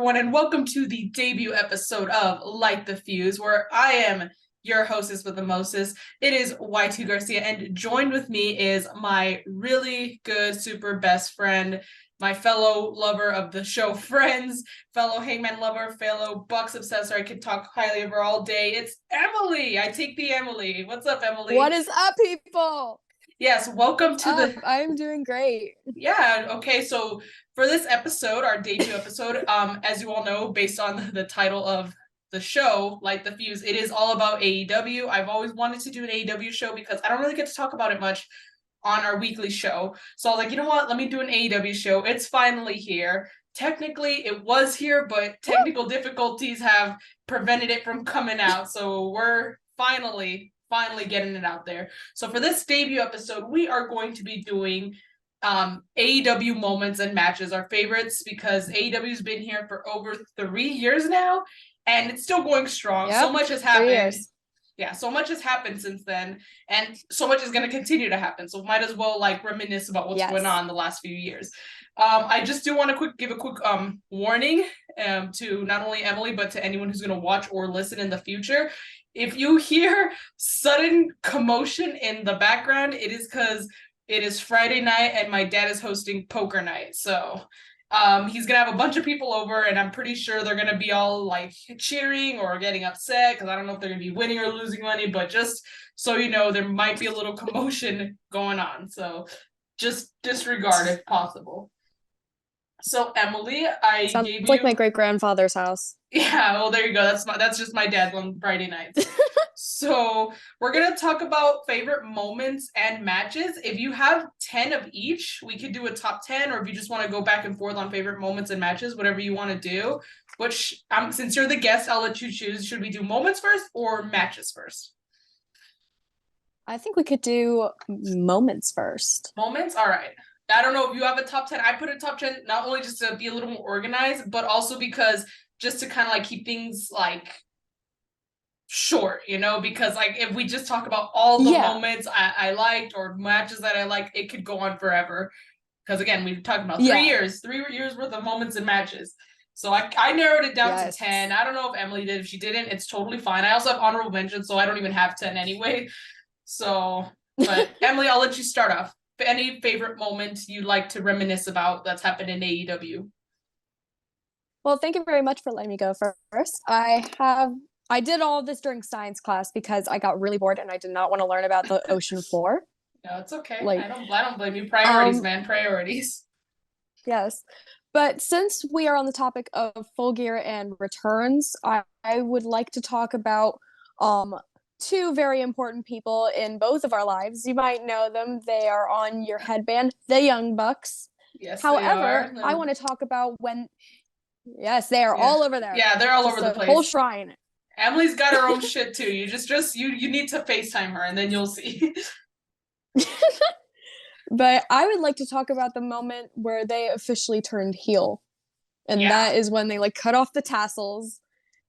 everyone, and welcome to the debut episode of Light the Fuse, where I am your hostess with the mostest. It is Y2 Garcia, and joined with me is my really good, super best friend, my fellow lover of the show Friends, fellow Hangman lover, fellow Bucks obsessor. I could talk highly of her all day. It's Emily. I take the Emily. What's up, Emily? What is up, people? Yes, welcome What's to up? the. I'm doing great. Yeah, okay, so for this episode, our debut episode, as you all know, based on the title of the show, Light the Fuse, it is all about AEW. I've always wanted to do an AEW show because I don't really get to talk about it much on our weekly show. So I was like, you know what? Let me do an AEW show. It's finally here. Technically, it was here, but technical difficulties have prevented it from coming out. So we're finally getting it out there. So for this debut episode, we are going to be doing AEW moments and matches, our favorites, because AEW's been here for over 3 years now, and it's still going strong. Yep, So much has 3 happened. years. Yeah, so much has happened since then, and so much is going to continue to happen. So might as well reminisce about what's going on the last few years. I just do want to give a quick warning to not only Emily but to anyone who's going to watch or listen in the future. If you hear sudden commotion in the background, it is because it is Friday night and my dad is hosting poker night. So he's gonna have a bunch of people over, and I'm pretty sure they're gonna be all like cheering or getting upset because I don't know if they're gonna be winning or losing money, but just so you know, there might be a little commotion going on. So just disregard if possible. So Emily, I Sounds gave like you my great-grandfather's house. Yeah, well there you go. That's just my dad on Friday nights. So we're gonna talk about favorite moments and matches. If you have 10 of each, we could do a top 10, or if you just want to go back and forth on favorite moments and matches, whatever you want to do. Which since you're the guest, I'll let you choose. Should we do moments first or matches first? I think we could do moments first. Moments? All right. I don't know if you have a top 10. I put a top 10 not only just to be a little more organized, but also because just to kind of keep things short, because if we just talk about all the moments I liked or matches that I liked, it could go on forever. Because again, we've talked about 3 years, 3 years worth of moments and matches. So I narrowed it down to 10. I don't know if Emily did. If she didn't, it's totally fine. I also have honorable mentions, so I don't even have 10 anyway. So, but Emily, I'll let you start off. Any favorite moment you like to reminisce about that's happened in AEW? Well, thank you very much for letting me go first. I did all of this during science class because I got really bored and I did not want to learn about the ocean floor. No, it's okay. I don't blame you. Priorities, man. Priorities. Yes. But since we are on the topic of Full Gear and returns, I would like to talk about two very important people in both of our lives. You might know them. They are on your headband, the Young Bucks. Yes, however, they are. I want to talk about when. Yes, they are all over there. Yeah, they're all over the place. Whole shrine. Emily's got her own shit too. You need to FaceTime her and then you'll see. But I would like to talk about the moment where they officially turned heel. And that is when they cut off the tassels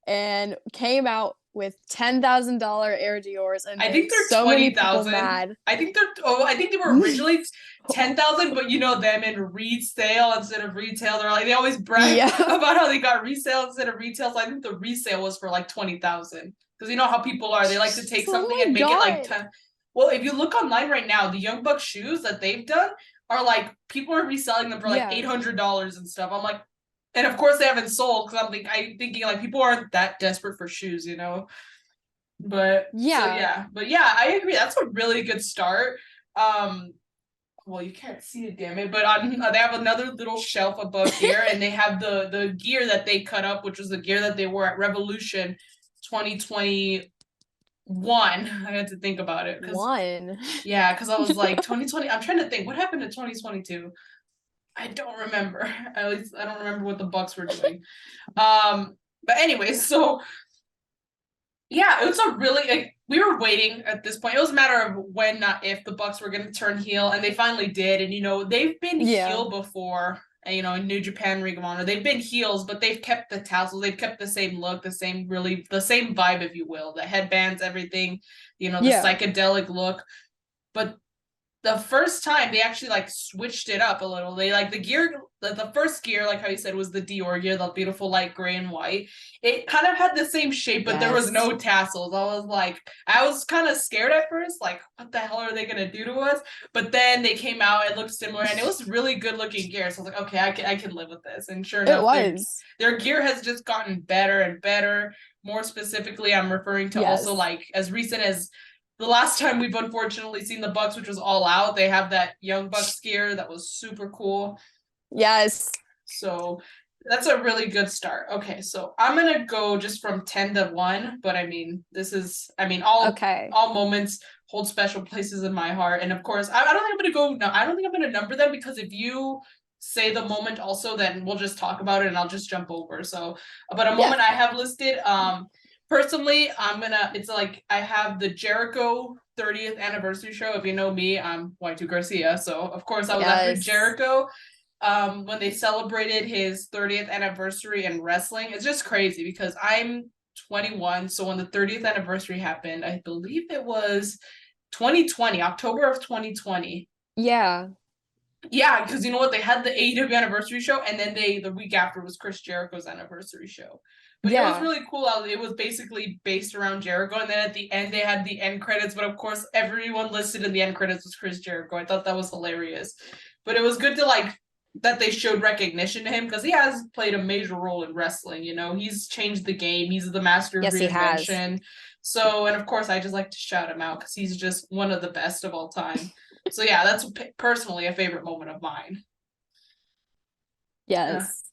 and came out with $10,000 Air Dior's, and I think they're so 20,000. Mad. I think they were originally 10,000, but them in resale instead of retail. They always brag about how they got resale instead of retail. So I think the resale was for 20,000. Because you know how people are, they like to take something and make it 10. Well, if you look online right now, the Young Bucks shoes that they've done are people are reselling them for $800 and stuff. I'm like, and of course they haven't sold because I'm thinking people aren't that desperate for shoes, But I agree. That's a really good start. Well, you can't see it, damn it, but they have another little shelf above here, and they have the gear that they cut up, which was the gear that they wore at Revolution 2021. I had to think about it. Yeah, because I was 2020. I'm trying to think what happened in 2022. I don't remember. At least I don't remember what the Bucks were doing. But anyway, so yeah, it was a really we were waiting at this point. It was a matter of when, not if, the Bucks were going to turn heel, and they finally did. And they've been heel before. In New Japan, Ring of Honor, they've been heels, but they've kept the tassels. They've kept the same look, the same vibe, if you will, the headbands, everything. The psychedelic look, but the first time they actually like switched it up a little. They like the gear, the first gear, like how you said, was the Dior gear, the beautiful light gray and white. It kind of had the same shape, but there was no tassels. I was kind of scared at first, like, what the hell are they gonna do to us? But then they came out, it looked similar, and it was really good looking gear. So I was like, okay, I can live with this. And sure enough, their gear has just gotten better and better. More specifically, I'm referring to also like as recent as the last time we've unfortunately seen the Bucks, which was All Out. They have that Young Bucks gear that was super cool. Yes. So that's a really good start. Okay, so I'm gonna go just from 10 to 1, but I mean, all moments hold special places in my heart. And of course, I don't think I'm gonna go, no, I don't think I'm gonna number them, because if you say the moment also, then we'll just talk about it and I'll just jump over. So, but a moment I have listed, personally, it's like I have the Jericho 30th anniversary show. If you know me, I'm Y2 Garcia. So of course I was after Jericho when they celebrated his 30th anniversary in wrestling. It's just crazy because I'm 21. So when the 30th anniversary happened, I believe it was 2020, October of 2020. Yeah. Yeah, because you know what? They had the AEW anniversary show, and then the week after was Chris Jericho's anniversary show. But it was really cool. It was basically based around Jericho, and then at the end they had the end credits. But of course, everyone listed in the end credits was Chris Jericho. I thought that was hilarious. But it was good to like that they showed recognition to him, because he has played a major role in wrestling. You know, he's changed the game. He's the master of reinvention. So, and of course, I just like to shout him out because he's just one of the best of all time. So yeah, that's personally a favorite moment of mine. Yes.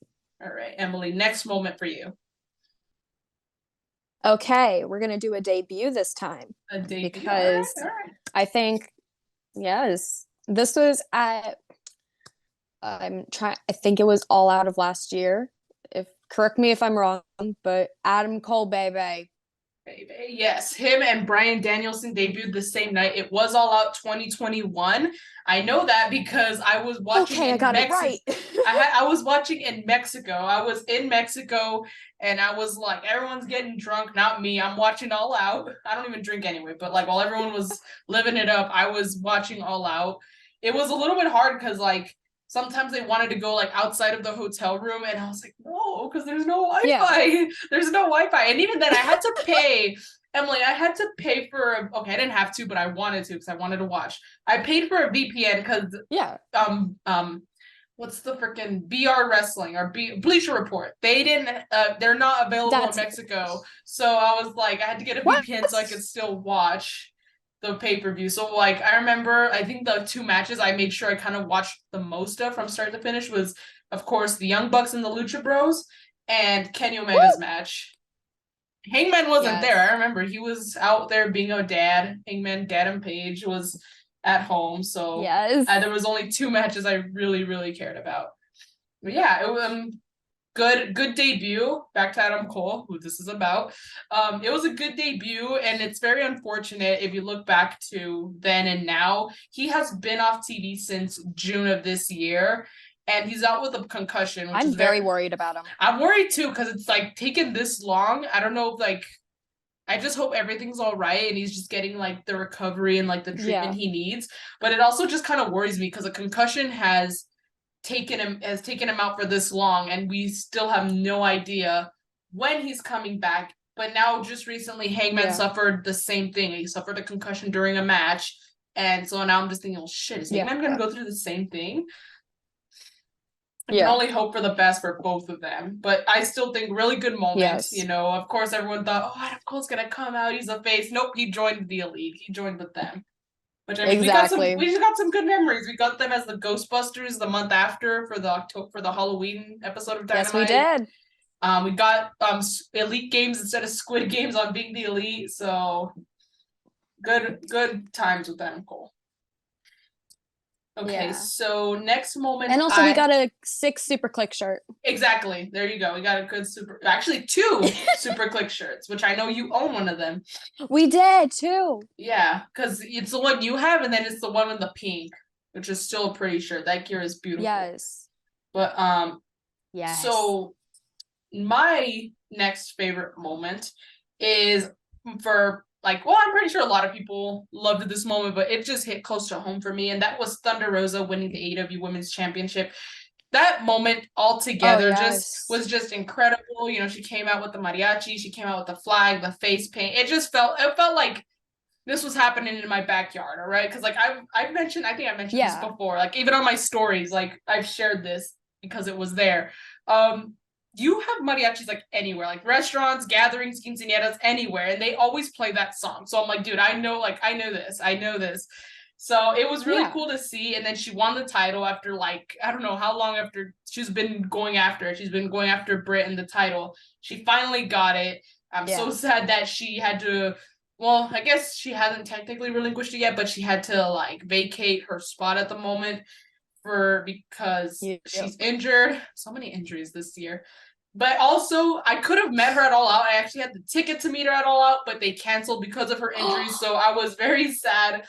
All right, Emily, next moment for you. Okay, we're gonna do a debut this time. A debut, because all right. I think this was at I think it was All Out of last year. Correct me if I'm wrong, but Adam Cole, baby. Yes, him and Bryan Danielson debuted the same night. It was All Out 2021. I know that because I was watching. Okay, I got it right. I was watching in Mexico. I was in Mexico, and I was like, everyone's getting drunk, not me. I'm watching All Out. I don't even drink anyway, but like while everyone was living it up, I was watching All Out. It was a little bit hard because like sometimes they wanted to go like outside of the hotel room, and I was like, no, because there's no Wi-Fi. Yeah. There's no Wi-Fi. And even then I had to pay. Emily, I had to pay for okay, I didn't have to, but I wanted to because I wanted to watch. I paid for a VPN because what's the freaking BR Wrestling or Bleacher Report? They didn't they're not available in Mexico. So I was like, I had to get a VPN so I could still watch the pay-per-view. So like I remember, I think the two matches I made sure I kind of watched the most of from start to finish was of course the Young Bucks and the Lucha Bros and Kenny Omega's match. Hangman wasn't there. I remember he was out there being a dad. Hangman, Dad Page was at home. So there was only two matches I really cared about. But yeah, it was good debut. Back to Adam Cole, who this is about. It was a good debut, and it's very unfortunate if you look back to then and now. He has been off TV since June of this year, and he's out with a concussion. Which I'm very worried about him. I'm worried too, because it's like taken this long. I don't know if like I just hope everything's all right and he's just getting like the recovery and like the treatment he needs. But it also just kind of worries me because a concussion has taken him out for this long, and we still have no idea when he's coming back. But now just recently Hangman suffered the same thing. He suffered a concussion during a match. And so now I'm just thinking, well, shit, is Hangman gonna go through the same thing? I can only hope for the best for both of them. But I still think really good moment. You know, of course everyone thought, oh, Adam Cole's gonna come out, he's a face. Nope, he joined the Elite. He joined with them. Which I mean, we just got some good memories. We got them as the Ghostbusters the month after for the Halloween episode of Dynamite. Yes, we did. We got Elite Games instead of Squid Games on Being the Elite. So good times with Adam Cole. Okay, so next moment. And also we got a 6 Super Click shirt. Exactly. There you go. We got a good actually 2 Super Click shirts, which I know you own one of them. We did too. Yeah, because it's the one you have, and then it's the one with the pink, which is still a pretty shirt. That gear is beautiful. Yes. But so my next favorite moment is for like, well, I'm pretty sure a lot of people loved this moment, but it just hit close to home for me. And that was Thunder Rosa winning the AEW Women's Championship. That moment altogether was just incredible. You know, she came out with the mariachi, she came out with the flag, the face paint. It felt like this was happening in my backyard, all right? Because like I mentioned this before, like even on my stories, like I've shared this because it was there. You have mariachis like anywhere, like restaurants, gatherings, quinceañeras, anywhere, and they always play that song. So I'm like, dude, I know this. So it was really cool to see. And then she won the title after like, I don't know how long after she's been going after it. She's been going after Britt in the title. She finally got it. I'm so sad that she had to, well, I guess she hasn't technically relinquished it yet, but she had to like vacate her spot at the moment because she's injured. So many injuries this year. But also, I could have met her at All Out. I actually had the ticket to meet her at All Out, but they canceled because of her injuries. So I was very sad.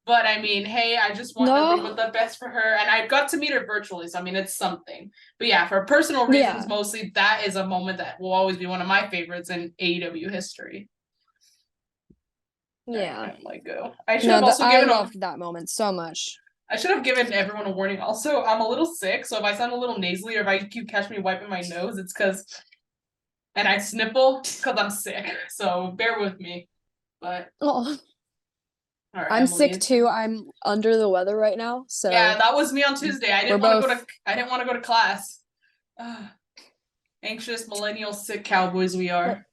But I mean, hey, I just want nothing but the best for her. And I got to meet her virtually. So, I mean, it's something. But yeah, for personal reasons, mostly, that is a moment that will always be one of my favorites in AEW history. Yeah. Right, like, go. I loved that moment so much. I should have given everyone a warning. Also, I'm a little sick, so if I sound a little nasally or if you catch me wiping my nose, it's because, and I sniffle because I'm sick. So bear with me. But right, I'm sick too. I'm under the weather right now. So yeah, that was me on Tuesday. I didn't want to go to class. Anxious millennial sick cowboys we are.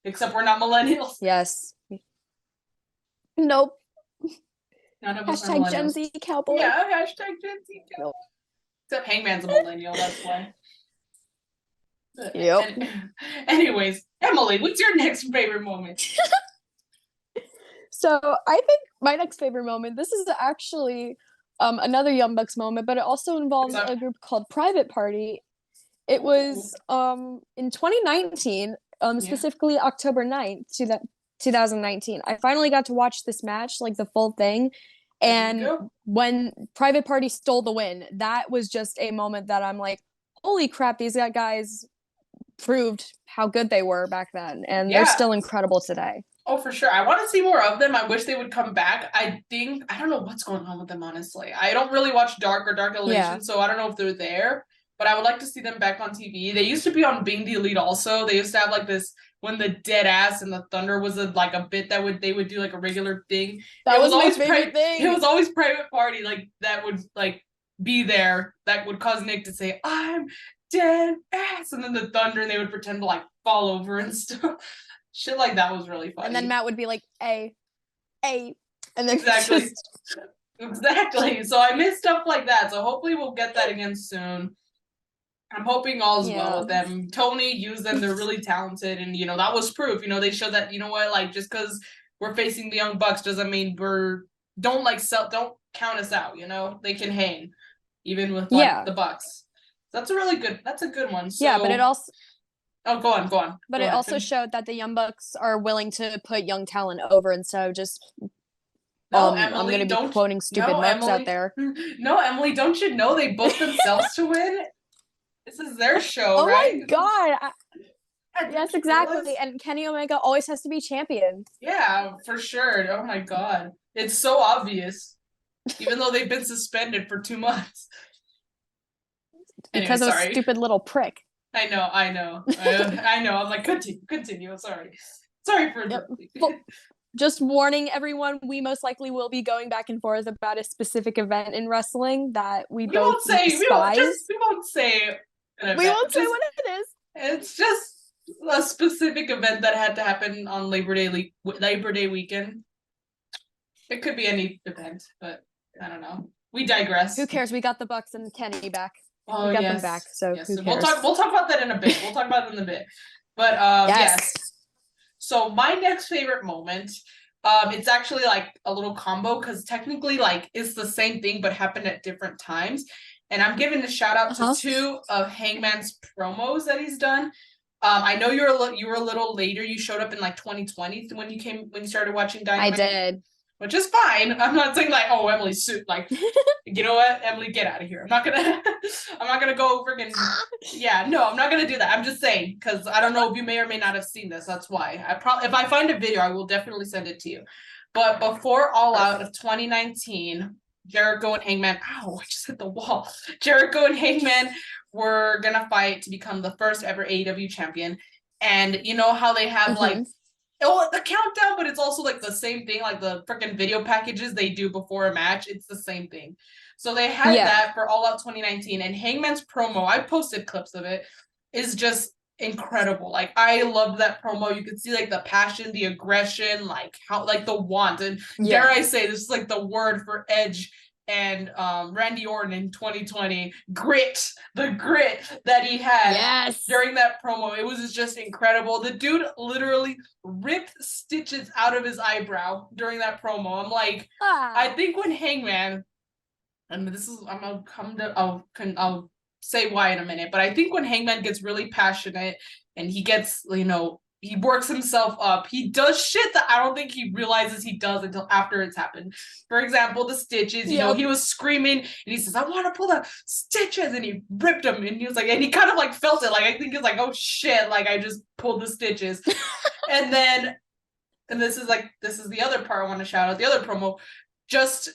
Except we're not millennials. Yes. Nope. None of us are millennials. Gen Z cowboy. Yeah, hashtag Gen Z cowboy. Nope. Except Hangman's a millennial, that's why. Yep. Anyways, Emily, what's your next favorite moment? So I think my next favorite moment, this is actually another Young Bucks moment, but it also involves a group called Private Party. It was in 2019, specifically October 9th, 2019. I finally got to watch this match, like the full thing. And when Private Party stole the win, that was just a moment that I'm like, holy crap, these guys proved how good they were back then. And they're still incredible today. Oh, for sure. I want to see more of them. I wish they would come back. I don't know what's going on with them, honestly. I don't really watch Dark or Dark Elevation, so I don't know if they're there. But I would like to see them back on TV. They used to be on Being the Elite also. They used to have like this, when the Dead Ass and the Thunder was like a bit that they would do like a regular thing. That was always my favorite thing. It was always Private Party like that would like be there. That would cause Nick to say, "I'm dead ass," and then the Thunder, and they would pretend to like fall over and stuff. Shit like that was really funny. And then Matt would be like, A, and then exactly. Exactly. So I miss stuff like that. So hopefully we'll get that again soon. I'm hoping all's well with them. Tony used them. They're really talented. And, that was proof. They showed that, like, just because we're facing the Young Bucks doesn't mean don't count us out, They can hang, even with, the Bucks. So that's a good one. So, yeah, but it also... Oh, go on. But it also showed that the Young Bucks are willing to put young talent over instead of just... No, Emily, I'm going to be quoting stupid mugs out there. No, Emily, don't you know they booked themselves to win? This is their show, right? Oh my god! Yes, exactly. And Kenny Omega always has to be champion. Yeah, for sure. Oh my god. It's so obvious. Even though they've been suspended for 2 months. Because of a stupid little prick. I know. I know. I'm like, continue. Sorry for interrupting. Just warning everyone, we most likely will be going back and forth about a specific event in wrestling that we both despise. We won't say what it is. It's just a specific event that had to happen on Labor Day weekend. It could be any event, but I don't know. We digress. Who cares? We got the Bucks and Kenny back. Oh, we got them back, so yes. Who cares? We'll talk about that in a bit. But yes. So my next favorite moment, it's actually like a little combo because technically like it's the same thing but happened at different times. And I'm giving a shout out to 2 of Hangman's promos that he's done. I know you were a little later. You showed up in like 2020 when you started watching Dynamite. I did. which is fine. I'm not saying like, oh, Emily's suit, like, you know what, Emily, get out of here. I'm not gonna, I'm not gonna go freaking, yeah, no, I'm not gonna do that. I'm just saying because I don't know if you may or may not have seen this. That's why I probably, if I find a video, I will definitely send it to you. But before All Out of 2019, Jericho and Hangman, ow, I just hit the wall. Jericho and Hangman were gonna fight to become the first ever AEW champion. And you know how they have like, oh, the countdown, but it's also like the same thing, like the freaking video packages they do before a match. It's the same thing. So they had that for All Out 2019, and Hangman's promo, I posted clips of it, is just incredible. Like I loved that promo. You could see like the passion, the aggression, like how like the want. And dare I say, this is like the word for Edge and Randy Orton in 2020, grit, the grit that he had during that promo. It was just incredible. The dude literally ripped stitches out of his eyebrow during that promo. I'm like, I think when Hangman, and this is, I'm gonna come to, I'll say why in a minute, but I think when Hangman gets really passionate and he gets, you know, he works himself up, he does shit that I don't think he realizes he does until after it's happened. For example, the stitches, you know, he was screaming and he says, I want to pull the stitches, and he ripped them, and he was like, and he kind of like felt it, like I think it's like, oh shit, like I just pulled the stitches. And then, and this is the other part I want to shout out, the other promo, just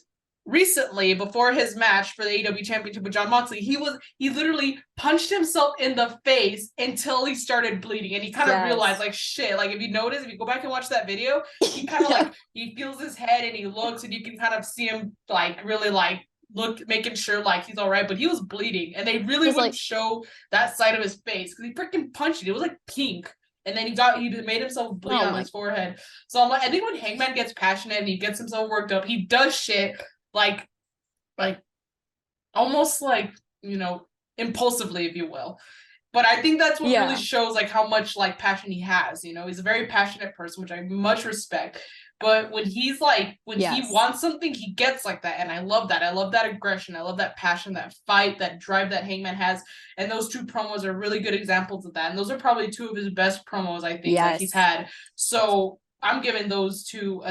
recently before his match for the AEW championship with Jon Moxley, he literally punched himself in the face until he started bleeding, and he kind of realized like shit, like if you notice, if you go back and watch that video, he kind of like he feels his head and he looks, and you can kind of see him like really like making sure like he's all right, but he was bleeding, and they really wouldn't show that side of his face because he freaking punched it. It was like pink. And then he made himself bleed on his forehead. So I'm like, I think when Hangman gets passionate and he gets himself worked up, he does shit like almost like, you know, impulsively, if you will. But I think that's what really shows like how much like passion he has. You know, he's a very passionate person, which I much respect. But when he's like, when he wants something, he gets like that. And I love that. I love that aggression. I love that passion, that fight, that drive that Hangman has. And those two promos are really good examples of that. And those are probably two of his best promos, I think, that he's had. So I'm giving those two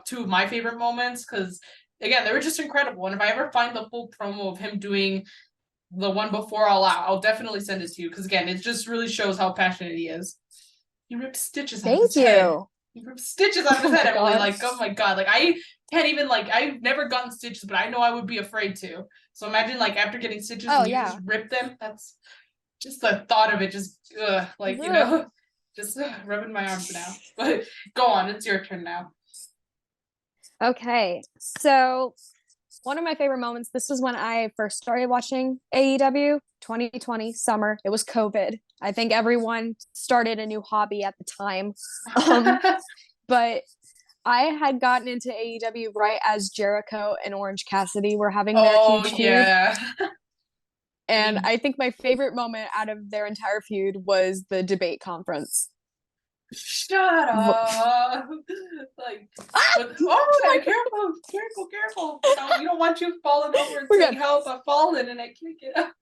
two of my favorite moments because, again, they were just incredible. And if I ever find the full promo of him doing the one before All Out, I'll definitely send it to you. Because, again, it just really shows how passionate he is. He ripped stitches out of his head. He ripped stitches out of his head, Emily. Like, oh my God. Like, I can't even, like, I've never gotten stitches, but I know I would be afraid to. So imagine, like, after getting stitches and you just rip them. That's just the thought of it. Just, like, you know, just rubbing my arms now. But go on. It's your turn now. Okay. So one of my favorite moments, this was when I first started watching AEW, 2020 summer. It was COVID. I think everyone started a new hobby at the time. But I had gotten into AEW right as Jericho and Orange Cassidy were having their huge feud. And I think my favorite moment out of their entire feud was the debate conference. Shut up. Like, oh, careful. No, we don't want you falling over and saying, help, I've fallen and I can't get up.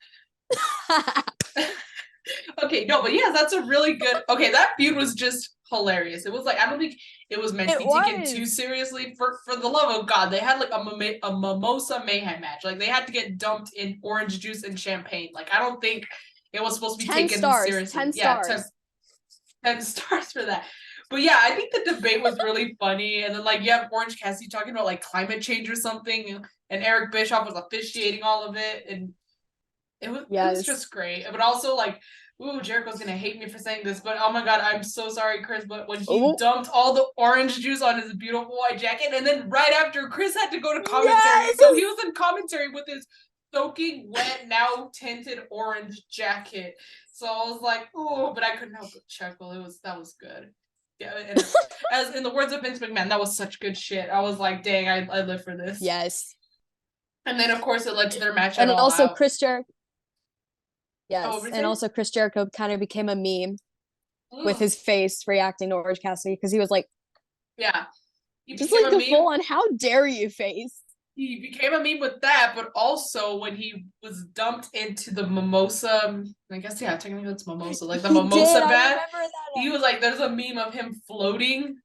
Okay, no, but yeah, that's a really good, okay, that feud was just hilarious. It was like, I don't think it was meant to be taken too seriously. For the love of God, they had like a mimosa mayhem match. Like, they had to get dumped in orange juice and champagne. Like, I don't think it was supposed to be taken seriously. 10 stars. 10 stars for that. But yeah, I think the debate was really funny. And then like you have Orange Cassidy talking about like climate change or something, and Eric Bischoff was officiating all of it, and it was just great. But also like, ooh, Jericho's gonna hate me for saying this, but oh my God, I'm so sorry, Chris. But when he dumped all the orange juice on his beautiful white jacket, and then right after, Chris had to go to commentary, so he was in commentary with his soaking wet, now tinted orange jacket. So I was like, oh, but I couldn't help but chuckle. That was good. Yeah, and as in the words of Vince McMahon, that was such good shit. I was like, dang, I live for this. Yes. And then of course it led to their match. And also Chris Jericho. Yes. And also Chris Jericho kind of became a meme with his face reacting to Orange Cassidy because he was like, just like the full on how dare you face. He became a meme with that, but also when he was dumped into the mimosa, I guess, technically it's mimosa, like the mimosa bath. He was like, there's a meme of him floating,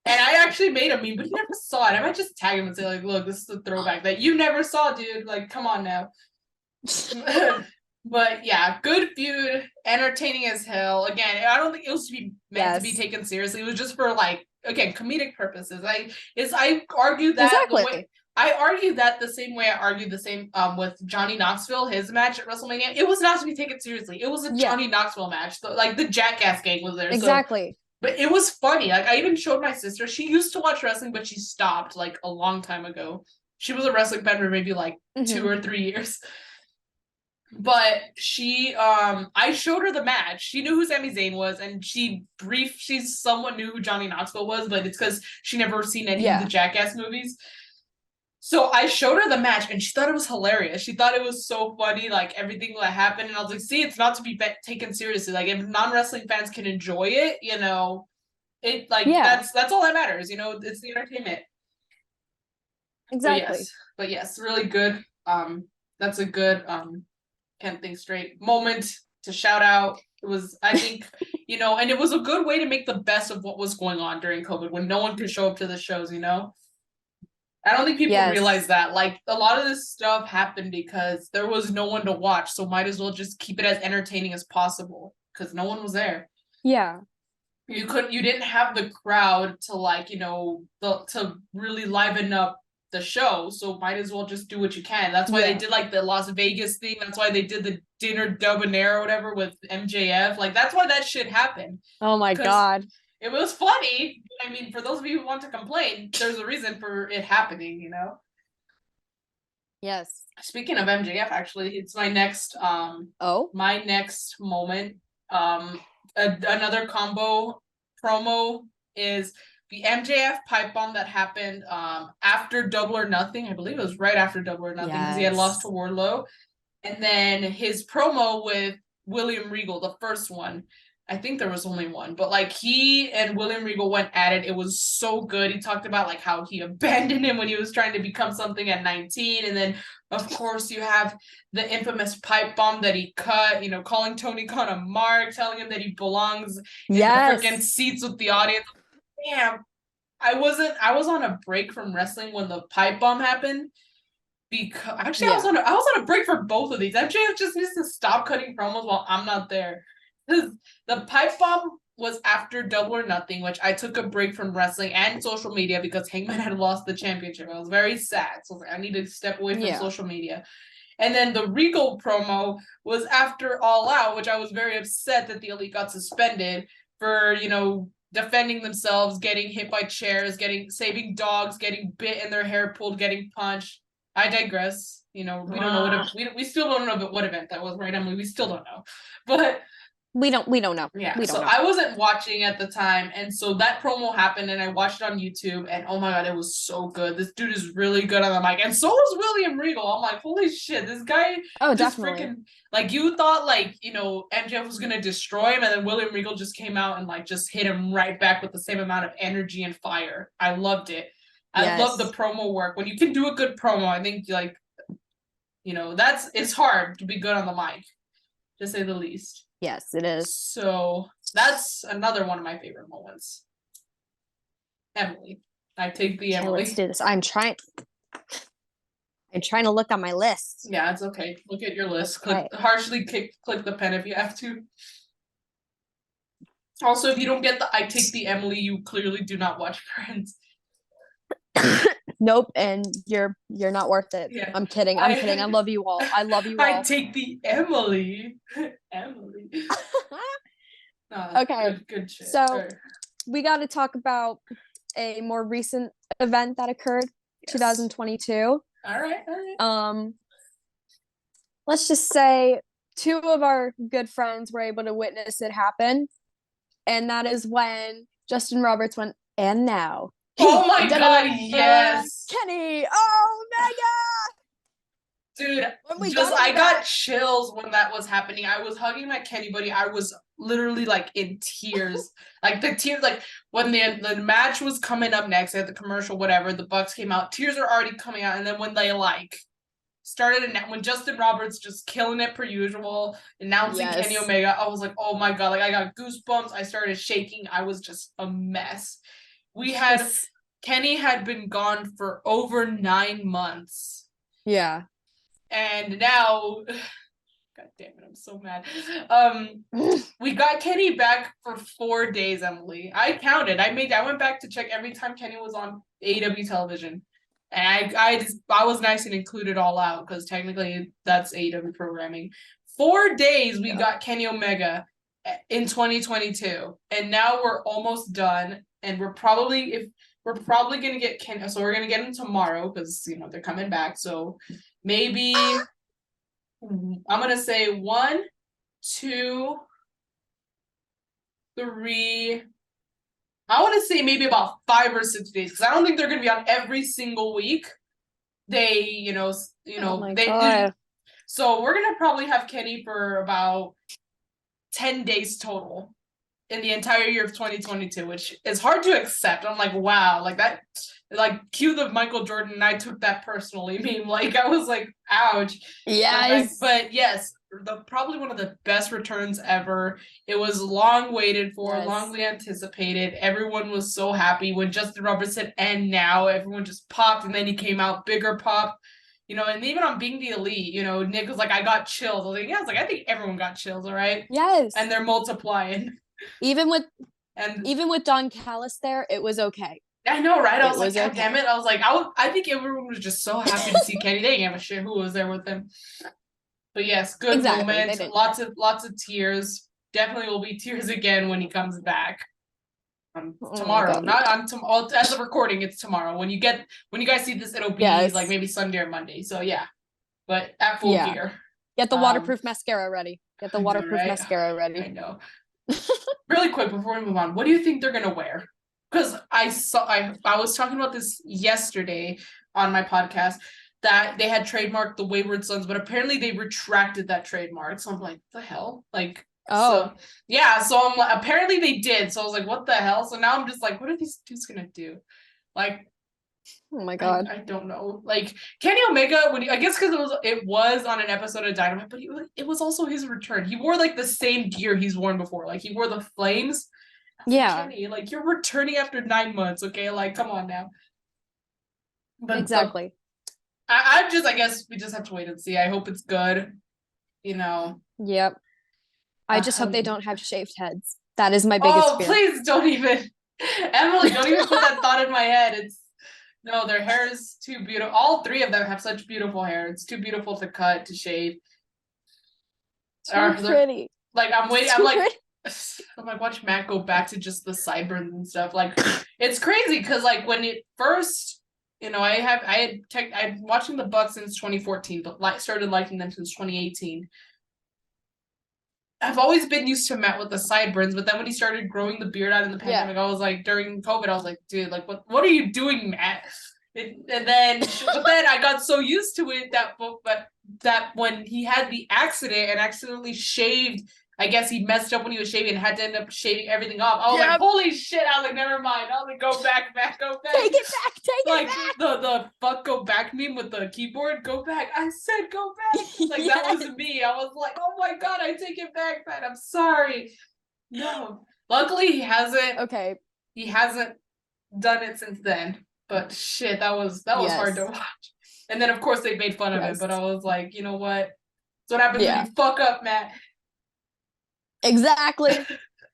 And I actually made a meme, but he never saw it. I might just tag him and say, like, look, this is a throwback that you never saw, dude. Like, come on now. But yeah, good feud, entertaining as hell. Again, I don't think it was to be meant to be taken seriously. It was just for like, again, comedic purposes. I argue that the way I argue that the same way I argued the same with Johnny Knoxville, his match at WrestleMania. It was not to be taken seriously. It was a Johnny Knoxville match. Like the Jackass gang was there. Exactly. So, but it was funny. Like I even showed my sister. She used to watch wrestling, but she stopped like a long time ago. She was a wrestling fan for maybe like 2 or 3 years. But she I showed her the match. She knew who Sami Zayn was, and she somewhat knew who Johnny Knoxville was, but it's because she never seen any of the Jackass movies. So I showed her the match, and she thought it was hilarious. She thought it was so funny, like everything that happened. And I was like, see, it's not to be taken seriously. Like if non-wrestling fans can enjoy it, it like that's all that matters. It's the entertainment. Exactly. But yes, really good. That's a good can't think straight moment to shout out. It was, I think, and it was a good way to make the best of what was going on during COVID when no one could show up to the shows, I don't think people realize that. Like, a lot of this stuff happened because there was no one to watch, so might as well just keep it as entertaining as possible because no one was there. Yeah. You didn't have the crowd to, like, to really liven up the show, so might as well just do what you can. That's why they did, like, the Las Vegas thing. That's why they did the dinner debonair or whatever with MJF. Like, that's why that shit happened. Oh, my God. It was funny. I mean, for those of you who want to complain, there's a reason for it happening, Yes. Speaking of MJF, actually, it's my next my next moment. Another combo promo is the MJF pipe bomb that happened after Double or Nothing. I believe it was right after Double or Nothing because he had lost to Wardlow. And then his promo with William Regal, the first one. I think there was only one, but like he and William Regal went at it. It was so good. He talked about like how he abandoned him when he was trying to become something at 19. And then of course you have the infamous pipe bomb that he cut, calling Tony Khan a mark, telling him that he belongs in the freaking seats with the audience. Damn. I was on a break from wrestling when the pipe bomb happened. Because actually I was on a break for both of these. MJF just needs to stop cutting promos while I'm not there. The pipe bomb was after Double or Nothing, which I took a break from wrestling and social media because Hangman had lost the championship. I was very sad. So I need to step away from social media. And then the Regal promo was after All Out, which I was very upset that the Elite got suspended for, defending themselves, getting hit by chairs, saving dogs, getting bit and their hair pulled, getting punched. I digress. We don't know we still don't know what event that was, right, Emily? We still don't know. But we don't know. Yeah, so I wasn't watching at the time, and so that promo happened, and I watched it on YouTube, and oh my God, it was so good. This dude is really good on the mic, and so was William Regal. I'm like, holy shit, this guy just freaking, like, you thought, like, MJF was gonna destroy him, and then William Regal just came out and, like, just hit him right back with the same amount of energy and fire. I loved it. I love the promo work. When you can do a good promo, I think, like, it's hard to be good on the mic, to say the least. Yes, it is. So that's another one of my favorite moments. Emily. I take the Emily. Let's do this. I'm trying to look on my list. Yeah, it's okay. Look at your list. Harshly click the pen if you have to. Also, if you don't get the I take the Emily, you clearly do not watch Friends. Nope, and you're not worth it. Yeah. I'm kidding. I love you all. I love you all. I take the Emily. Emily. Okay. Good shit. So we got to talk about a more recent event that occurred, 2022. All right. Let's just say 2 of our good friends were able to witness it happen, and that is when Justin Roberts went, and now. Oh my God, yes! Kenny Omega! Dude, I got chills when that was happening. I was hugging my Kenny buddy. I was literally, like, in tears. Like, the tears, like, when the match was coming up next at the commercial, whatever, the Bucks came out, tears are already coming out. And then when they, like, when Justin Roberts just killing it per usual, announcing Kenny Omega, I was like, oh my God, like, I got goosebumps. I started shaking. I was just a mess. we had Kenny had been gone for over 9 months. Yeah. And now, God damn it, I'm so mad. We got Kenny back for 4 days, Emily. I counted. I went back to check every time Kenny was on AEW television. And I was nice and included all out because technically that's AEW programming. 4 days we got Kenny Omega in 2022. And now we're almost done. And we're probably gonna get Kenny, so we're gonna get him tomorrow because they're coming back. So maybe I'm gonna say 1, 2, 3. I want to say maybe about 5 or 6 days because I don't think they're gonna be on every single week. They, Oh my God. So we're gonna probably have Kenny for about 10 days total in the entire year of 2022, which is hard to accept. I'm like, wow, like that, like cue the Michael Jordan, and I took that personally meme. Like I was like, ouch. Yes. But yes, probably one of the best returns ever. It was long waited for, longly anticipated. Everyone was so happy when Justin Roberts said, and now everyone just popped, and then he came out, bigger pop. And even on Being the Elite, Nick was like, I got chills. I was like, yeah, I think everyone got chills, all right? Yes. And they're multiplying. Even with Don Callis there, it was okay. I know, right? I was like, God damn it. I was like, I think everyone was just so happy to see Kenny. They didn't give a shit who was there with him. But yes, good moment. Lots of tears. Definitely will be tears again when he comes back. Tomorrow. Not on tomorrow. As of recording, it's tomorrow. When you guys see this, it'll be like maybe Sunday or Monday. So yeah. But at full gear. Get the waterproof mascara ready. Mascara ready. I know. Really quick before we move on, what do you think they're gonna wear? Because I was talking about this yesterday on my podcast that they had trademarked the Wayward Sons, but apparently they retracted that trademark. So I'm like, the hell? Like, so I'm like, apparently they did. So I was like, what the hell? So now I'm just like, what are these dudes gonna do? Like, oh my God, I don't know. Like Kenny Omega, I guess because it was on an episode of Dynamite, but it was also his return. He wore like the same gear he's worn before. Like he wore the flames. Yeah, Kenny, like you're returning after 9 months. Okay, like come on now. But exactly. I guess we just have to wait and see. I hope it's good. Yep. I just hope they don't have shaved heads. That is my biggest fear. Please don't even, Emily, don't even put that thought in my head. No, their hair is too beautiful. All 3 of them have such beautiful hair. It's too beautiful to cut, to shave. Too pretty. Like I'm waiting. I'm like, watch Matt go back to just the sideburns and stuff. Like it's crazy because like when it first, I'm watching the Bucks since 2014, but started liking them since 2018. I've always been used to Matt with the sideburns, but then when he started growing the beard out in the pandemic, I was like, during COVID, I was like, dude, like, what are you doing, Matt? But then I got so used to it that when he had the accident and accidentally shaved, I guess he messed up when he was shaving and had to end up shaving everything off. I was like, holy shit! I was like, never mind. I was like, go back. Take it back. The fuck go back meme with the keyboard. Go back. I said go back. Like that was me. I was like, oh my God, I take it back, man. I'm sorry. No. Luckily he hasn't. Okay. He hasn't done it since then. But shit, that was hard to watch. And then of course they made fun of it, but I was like, you know what? That's what happens when you fuck up, Matt. Exactly.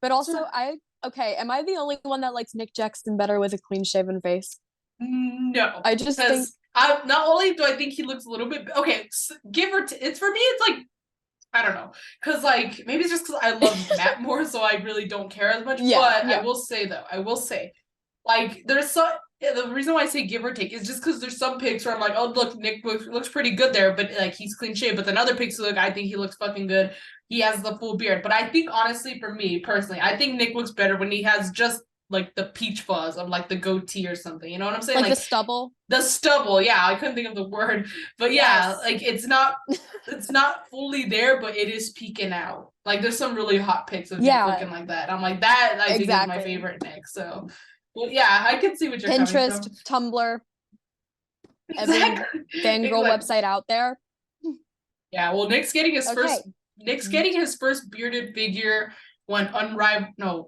But also am I the only one that likes Nick Jackson better with a clean shaven face? No. I just think not only do I think he looks a little bit give or it's for me, it's like I don't know. Cause like maybe it's just because I love Matt more, so I really don't care as much. But I will say like there's the reason why I say give or take is just because there's some pics where I'm like, oh look, Nick looks pretty good there, but like he's clean shaved. But then other pics look, I think he looks fucking good. He has the full beard. But I think honestly, for me personally, I think Nick looks better when he has just like the peach fuzz of like the goatee or something. You know what I'm saying? Like the stubble. The stubble, yeah. I couldn't think of the word, but yeah, like it's not fully there, but it is peeking out. Like there's some really hot pics of Nick looking like that. I'm like that. I think is my favorite Nick. So. Well, yeah, I can see what you're Pinterest, Tumblr, every fangirl website out there. Yeah, well, Nick's getting his first bearded figure when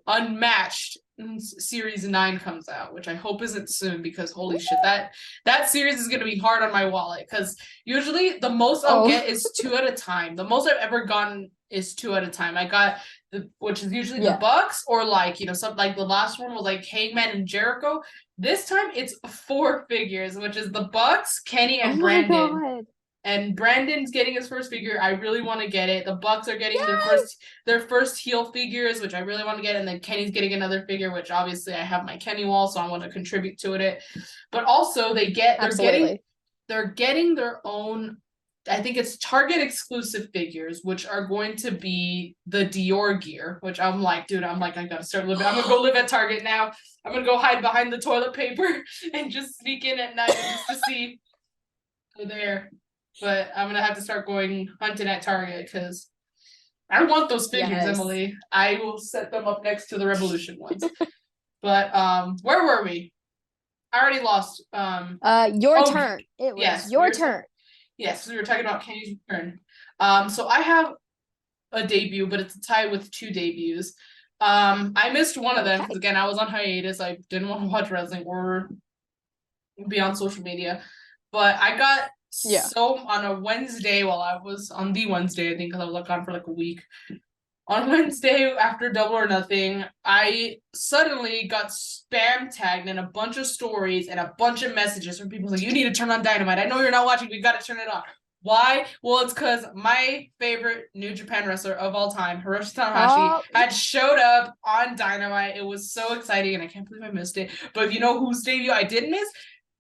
unmatched series 9 comes out, which I hope isn't soon, because holy shit, that series is gonna be hard on my wallet, because usually the most I'll get is 2 at a time. The most I've ever gotten is 2 at a time. I got which is usually the Bucks, or like, you know, something like the last one was like Hangman and Jericho. This time it's 4 figures, which is the Bucks, Kenny, and Brandon. God. And Brandon's getting his first figure. I really want to get it. The Bucks are getting their first heel figures, which I really want to get, and then Kenny's getting another figure, which obviously I have my Kenny wall, so I want to contribute to it. But also they're getting their own, I think it's Target exclusive figures, which are going to be the Dior gear, which I'm like, dude, I gotta start living. I'm gonna go live at Target now. I'm gonna go hide behind the toilet paper and just sneak in at night just to see they're there. But I'm gonna have to start going hunting at Target, because I want those figures, Emily. I will set them up next to the Revolution ones. But where were we? I already lost. Your turn. It was your turn. Yes, we were talking about Kenny's return. So I have a debut, but it's a tie with 2 debuts. I missed one of them because, again, I was on hiatus. I didn't want to watch wrestling or be on social media. But I got so on a Wednesday, while I was on the Wednesday, I think, because I was gone for like a week. On Wednesday, after Double or Nothing, I suddenly got spam tagged in a bunch of stories and a bunch of messages from people like, you need to turn on Dynamite. I know you're not watching, but you got to turn it on. Why? Well, it's because my favorite New Japan wrestler of all time, Hiroshi Tanahashi, had showed up on Dynamite. It was so exciting, and I can't believe I missed it. But you know whose debut I didn't miss?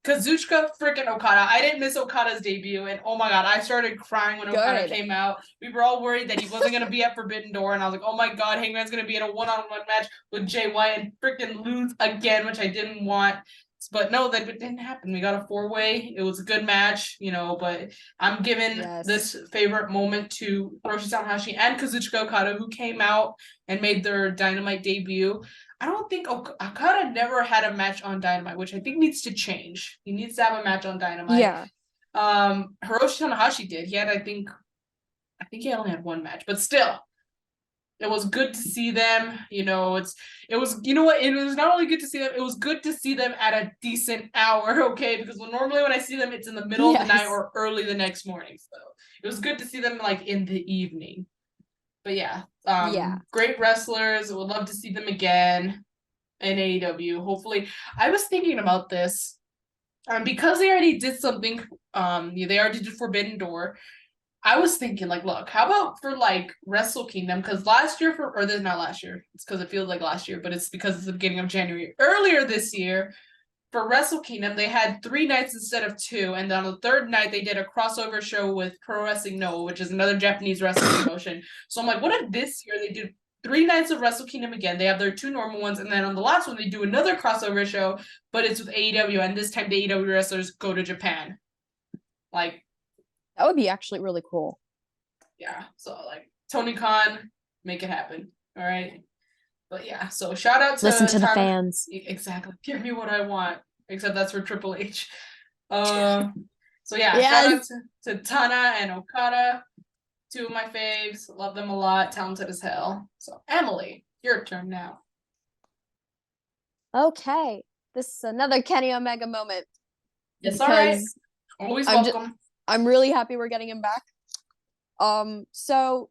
Kazuchika freaking Okada. I didn't miss Okada's debut, and oh my god, I started crying when Okada came out. We were all worried that he wasn't going to be at Forbidden Door, and I was like, oh my god, Hangman's going to be in a one-on-one match with Jay White and freaking lose again, which I didn't want. But no, that didn't happen. We got a 4-way. It was a good match, you know, but I'm giving this favorite moment to Hiroshi Tanahashi and Kazuchika Okada, who came out and made their Dynamite debut. I don't think Okada never had a match on Dynamite, which I think needs to change. He needs to have a match on Dynamite. Yeah. Hiroshi Tanahashi did. He had, I think he only had 1 match, but still, it was good to see them. You know, it was not only good to see them, it was good to see them at a decent hour, okay? Because normally when I see them, it's in the middle of the night or early the next morning. So it was good to see them like in the evening. But yeah, great wrestlers. Would love to see them again in AEW. Hopefully, I was thinking about this, because they already did something. They already did Forbidden Door. I was thinking, like, look, how about for like Wrestle Kingdom? Because last year not last year. It's because it feels like last year, but it's because it's the beginning of January. Earlier this year, for Wrestle Kingdom, they had 3 nights instead of 2, and then on the 3rd night they did a crossover show with Pro Wrestling Noah, which is another Japanese wrestling promotion. So I'm like, what if this year they do 3 nights of Wrestle Kingdom again? They have their 2 normal ones, and then on the last one they do another crossover show, but it's with AEW, and this time the AEW wrestlers go to Japan. Like, that would be actually really cool. Yeah, so like Tony Khan, make it happen. All right. But yeah, so shout out to listen to the fans. Exactly. Give me what I want. Except that's for Triple H. So yeah, shout out to Tana and Okada. 2 of my faves. Love them a lot. Talented as hell. So Emily, your turn now. Okay. This is another Kenny Omega moment. It's all right. Always welcome. I'm really happy we're getting him back. So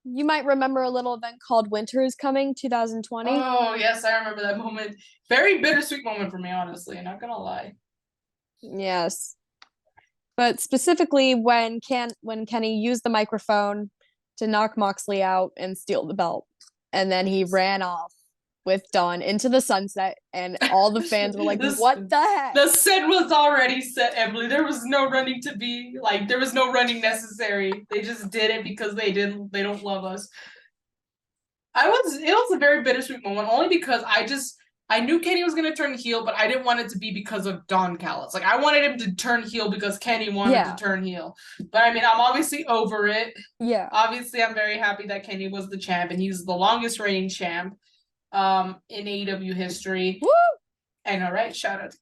you might remember a little event called Winter is Coming 2020. Oh, yes, I remember that moment. Very bittersweet moment for me, honestly, not gonna lie. Yes. But specifically when Kenny used the microphone to knock Moxley out and steal the belt. And then he ran off with Dawn into the sunset, and all the fans were like, what the heck? The set was already set, Emily. There was no running there was no running necessary. They just did it because they don't love us. It was a very bittersweet moment, only because I knew Kenny was gonna turn heel, but I didn't want it to be because of Don Callis. Like, I wanted him to turn heel because Kenny wanted to turn heel. But I mean, I'm obviously over it. Yeah. Obviously, I'm very happy that Kenny was the champ, and he's the longest reigning champ in AEW history. Woo! I know, right? Shout out.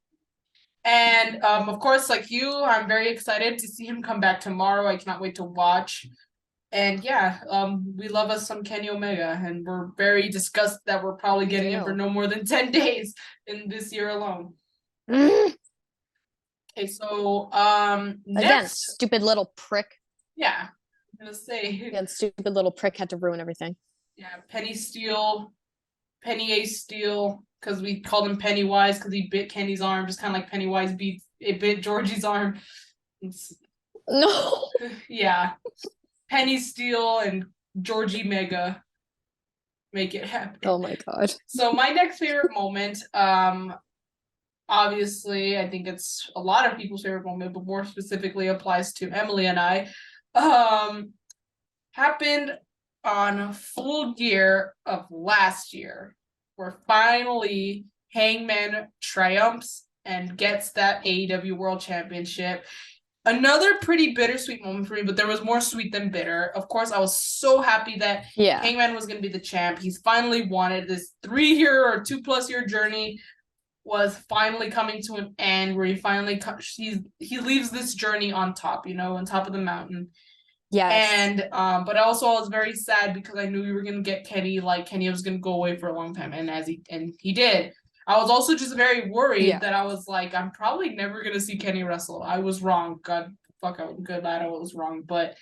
And of course, like you, I'm very excited to see him come back tomorrow. I cannot wait to watch. And yeah, we love us some Kenny Omega, and we're very disgusted that we're probably We getting him for do. no more than 10 days in this year alone. Okay, so Again, next, stupid little prick. yeah, I'm gonna say Again, stupid little prick had to ruin everything. yeah, Penny Ace Steel, because we called him Pennywise because he bit Kenny's arm, just kind of like Pennywise bit Georgie's arm. It's, No. yeah, Penny Steel and Georgie Mega make it happen. Oh my god. So my next favorite moment, obviously, I think it's a lot of people's favorite moment, but more specifically applies to Emily and I. Happened on Full Gear of last year, where finally Hangman triumphs and gets that AEW World Championship. Another pretty bittersweet moment for me, but there was more sweet than bitter. Of course, I was so happy that Hangman was going to be the champ. He's finally won it. This 3-year or 2+ year journey was finally coming to an end, where he leaves this journey on top, on top of the mountain. Yes. And but also I was very sad because I knew we were gonna get Kenny. Like Kenny was gonna go away for a long time, and he did. I was also just very worried that I was like, I'm probably never gonna see Kenny wrestle. I was wrong. God, fuck, I'm good lad. I was wrong, but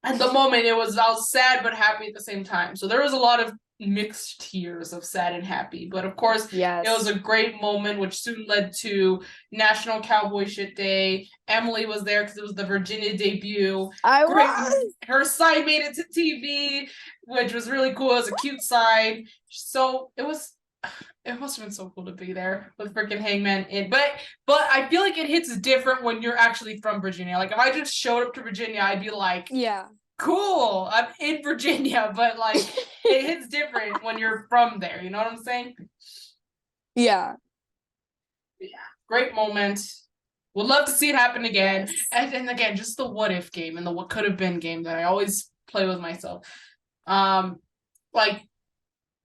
at the moment I was sad but happy at the same time. So there was a lot of mixed tears of sad and happy, but of course it was a great moment, which soon led to National Cowboy Shit Day. Emily was there because it was the Virginia debut. Her side made it to TV, which was really cool. It was a cute side, so it must have been so cool to be there with freaking Hangman in. But I feel like it hits different when you're actually from Virginia. Like if I just showed up to Virginia, I'd be like, cool, I'm in Virginia, but like it hits different when you're from there. You know what I'm saying? Yeah. Great moment. Would love to see it happen again. And again, just the what if game and the what could have been game that I always play with myself. Like